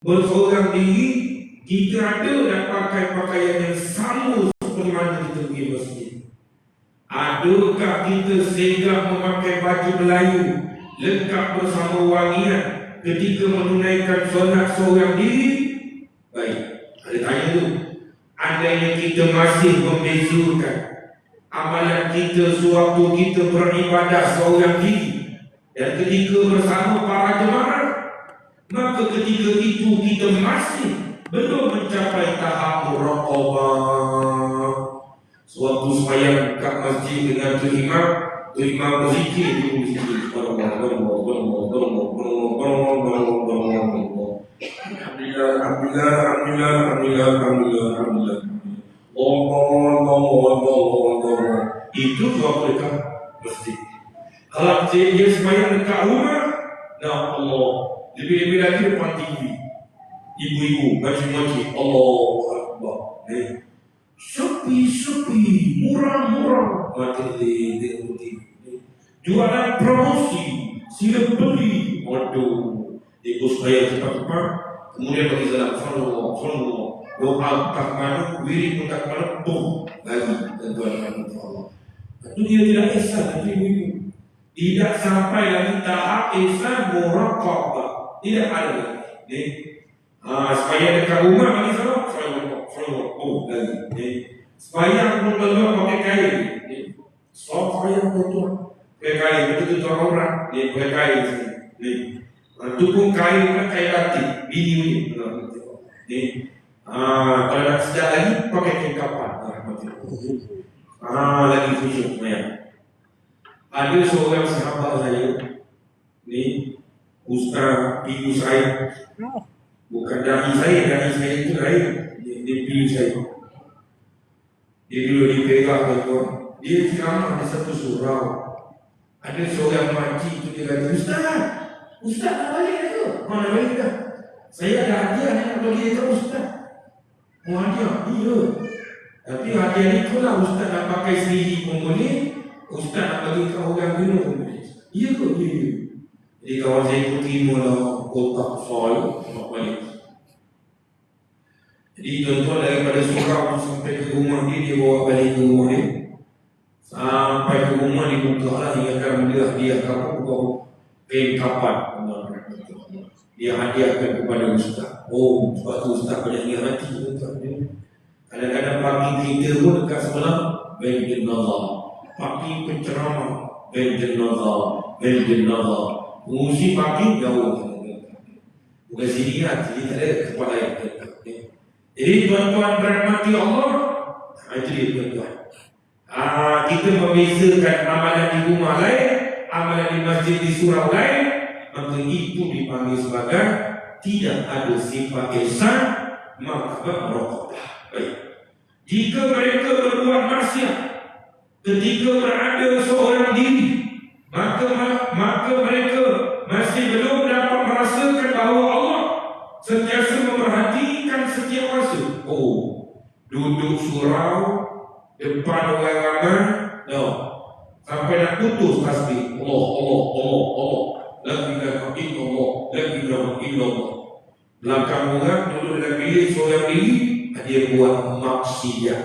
S1: bersorang diri, kita ada nak pakai pakaian yang sama seperti mana kita pergi masjid. Adakah kita segera memakai baju Melayu lengkap bersama wangian ketika menunaikan solat seorang diri? Baik, ada tanya tu. Andainya kita masih membezakan amalan kita sewaktu kita beribadah seorang diri dan ketika bersama para jemaah, maka ketika itu kita masih belum mencapai tahap muraqabah. Sewaktu sembahyang kat masjid dengan tu imam berzikir, dia berzikir Alhamdulillah. Itu waktu dekat masjid. Kalau dia sembahyang dekat rumah, ya Allah, lebih-lebih lagi depan TV, ibu-ibu makcik-makcik, Allahu Akbar, sepi, murah, mati tengok TV, jualan promosi, sila beli, waduh, ibu sembahyang cepat-cepat, kemudian bagi salam, sallallahu, doa tak mana, wirid pun tak mana, boom, lagi tuan-tuan Allah. Itu dia tidak ihsan, tapi ibu-ibu tidak sampai lagi tahap ihsan muraqabah, tidak ada lagi. Supaya dekat rumah bagi salam, sallallahu, lagi. Supaya pun tuan-tuan pakai kain, supaya tuan-tuan pakai kain, betul tuan orang, dia pakai kain sini. Itu pun kain batik, bini ni. Kalau nak sedap lagi, pakai kain kapan. Lagi khusyuk sebenarnya. Ada seorang sahabat saya, ni Ustaz Piu saya, bukan dai saya itu lain. Dia Piu saya. Dia dulu di Perak tuan. Dia ceramah di satu surau. Ada seorang makcik itu, dia kata, Ustaz nak balik ke? Mana balik dah? Saya ada hadiah nak bagi dekat Ustaz. Hadiah? Iya. Tapi hadiah ni kalau Ustaz nak pakai sendiri pun boleh, Ustaz nak bagi kat orang minum pun boleh. Iya ke? Iya. Jadi kawan saya pun terima lah kotak soal nak balik. Jadi tuan-tuan daripada surau sampai ke rumah dia bawa balik ke rumah dia. Sampai ke rumah dia buka lah, ingatkan dia kapal buka kain kapan. Dia hadiahkan kepada Ustaz. Sebab tu Ustaz banyak ingat hati tuan-tuan. Kadang-kadang pagi kita pun dekat sebelah Baitul Nazar, pagi penceramah Baitul Nazar, pengurusi pagi jauh, bukan sini lah, sini tak ada kepala yang dekat. Jadi tuan-tuan berhormati Allah, itu dia tuan-tuan. Kita membezakan amalan di rumah lain, amalan di masjid di surau lain, maka itu dipanggil sebagai tidak ada sifat ihsan, maka merokoklah. Baik. Jika mereka berbuat maksiat ketika berada seorang diri, maka mereka masih belum dapat merasakan bahawa Allah sentiasa memerhatikan setiap masa. Duduk surau depan orang ramai, sampai nak putus tasbih, Allah, la ilaha illallah. Belakang orang duduk dalam bilik seorang diri, dia buat maksiat.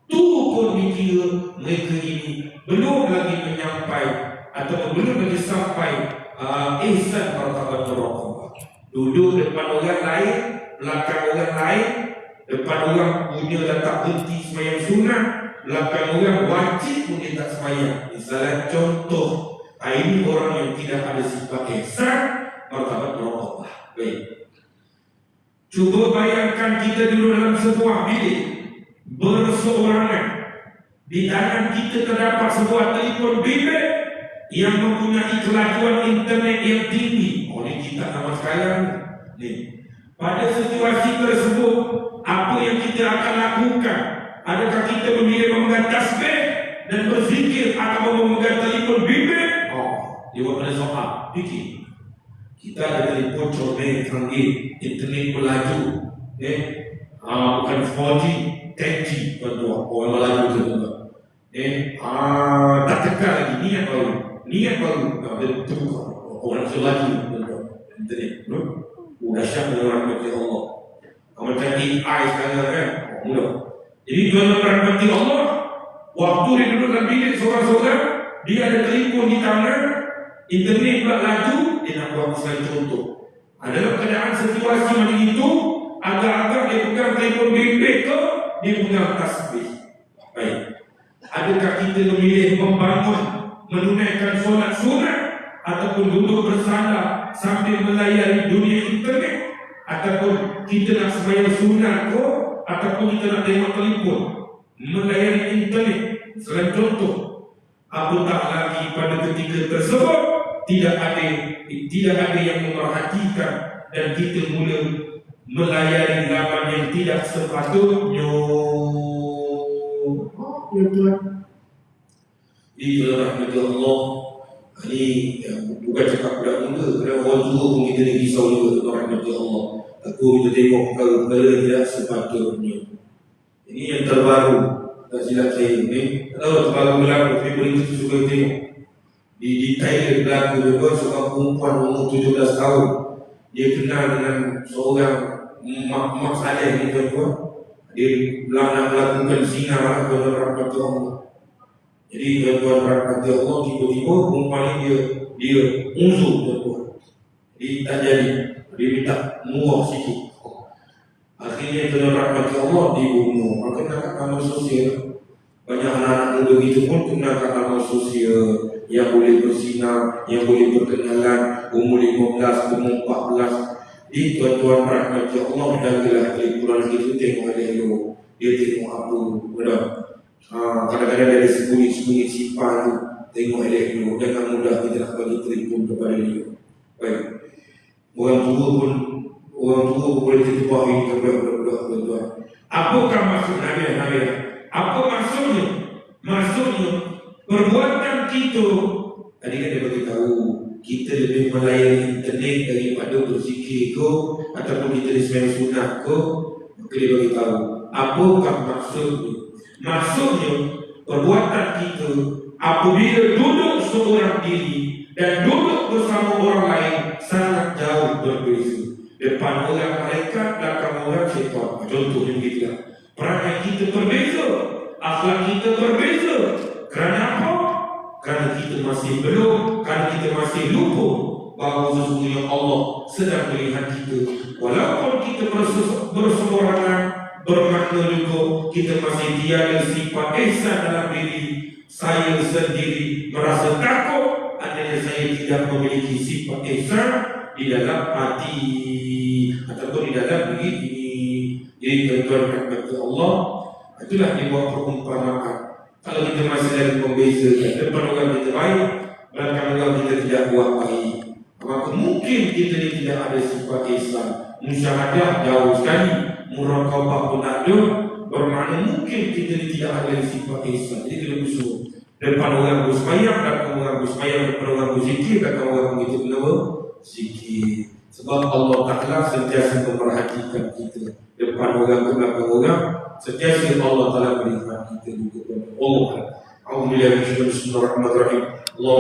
S1: Tu pun dikira mereka ini belum lagi menyampai atau belum lagi sampai ihsan martabat muraqabah. Duduk depan orang lain, belakang orang lain, depan orang punya dah tak berhenti sembahyang sunat, belakang orang wajib pun dia tak sembahyang. Misalnya contoh, ini orang yang tidak ada sifat ihsan martabat muraqabah. Baik. Cuba bayangkan kita duduk dalam sebuah bilik berseorangan. Di tangan kita terdapat sebuah telefon bimbit yang mempunyai kelajuan internet yang tinggi. Oh, ini kita nama sekarang ni. Pada situasi tersebut, apa yang kita akan lakukan? Adakah kita memilih memegang tasbih dan berzikir atau memegang telefon bimbit? Oh, dia buat pada soal. Fikir. Kita ada telefon comel canggih, internet berlaju, bukan 4G, 10G, tuan-tuan, orang berlaju tuan-tuan. Tak tekan lagi, niat baru, terbuka, orang selaju tuan-tuan, internet, dahsyat dengan rahmat Allah. Macam AI sekarang kan, mudah. Jadi tuan-tuan rahmati Allah, waktu dia duduk dalam bilik seorang-seorang, dia ada telefon di tangan, internet pula laju, dia nak buat selain contoh. Dalam keadaan situasi macam itu, agak-agak dia pegang telefon bimbit ke, dia pegang tasbih. Baik. Adakah kita memilih membangun, menunaikan solat sunat, ataupun duduk bersandar sambil melayari dunia internet, ataupun kita nak sembahyang sunat ke, ataupun kita nak tengok telefon, melayari internet. Selain contoh, apatah lagi pada ketika tersebut tidak ada yang memerhatikan dan kita mula melayari laman yang tidak sepatutnya. Ini rahmat Allah. Ini bukan cakap budak muda, kerana orang tua pun kita ni risau juga rahmat Allah. Aku kita tengok perkara tidak sepatutnya. Ini yang terbaru, tak silap saya ni. Tahu terbaru berlaku, Februari itu suka tengok di Thailand berlaku juga seorang perempuan umur 17 tahun. Dia kenal dengan seorang mak saleh ni tuan-tuan. Dia nak melakukan zina kepada rahmat Allah. Jadi tuan-tuan rahmat Allah, tiba-tiba perempuan ni dia uzur tuan-tuan. Jadi tak jadi, dia minta muak sikit. Akhirnya tuan-tuan rahmat Allah dibunuh. Maka nak amal sosial. Banyak anak-anak muda itu pun kena amal sosial, yang boleh berzina, yang boleh berkenalan umur 15, umur 14. Di tuan-tuan rahmat Allah, jagalah Quran itu, tengok ada elok. Dia tengok apa, benar. Kadang-kadang ada sembunyi-sembunyi sifat tu, tengok ada elok. Jangan mudah kita nak bagi telefon kepada dia. Baik. Orang tua pun boleh terjebak ini kepada budak-budak tuan-tuan. Apakah maksud Nabi? Apa maksudnya? Maksudnya perbuatan kita, tadi kan dia beritahu kita lebih melayani internet daripada berzikir ke, ataupun kita sembahyang sunat ke. Maka dia beritahu apakah maksudnya. Maksudnya perbuatan kita apabila duduk seorang diri dan duduk bersama orang lain sangat jauh berbeza. Depan orang malaikat, belakang orang syaitan. Contohnya begitulah. Perangai kita berbeza, akhlak kita berbeza. Kerana apa? Kerana kita masih belum, kerana kita masih lupa bahawa sesungguhnya Allah sedang melihat kita. Walaupun kita berseorangan, bermakna juga kita masih tiada sifat ihsan dalam diri. Saya sendiri merasa takut adanya saya tidak memiliki sifat ihsan di dalam hati ataupun di dalam diri ini. Jadi tuan-tuan rahmat Allah, itulah dibuat perumpamaan. Kalau kita masih dari membezakan, depan orang kita baik, belakang orang kita tidak buat baik, maka mungkin kita ni tidak ada sifat ihsan. Musyahadah jauh sekali, muraqabah pun tak ada, bermakna mungkin kita ni tidak ada sifat ihsan. Jadi kita usul depan orang bersembahyang, belakang orang bersembahyang, depan orang berzikir, belakang orang kita kena berzikir. Sebab Allah Ta'ala sentiasa memperhatikan kita. Depan orang ke belakang orang, sentiasa Allah Ta'ala melihat kita juga. Allah. Alhamdulillah. Bismillahirrahmanirrahim. Allah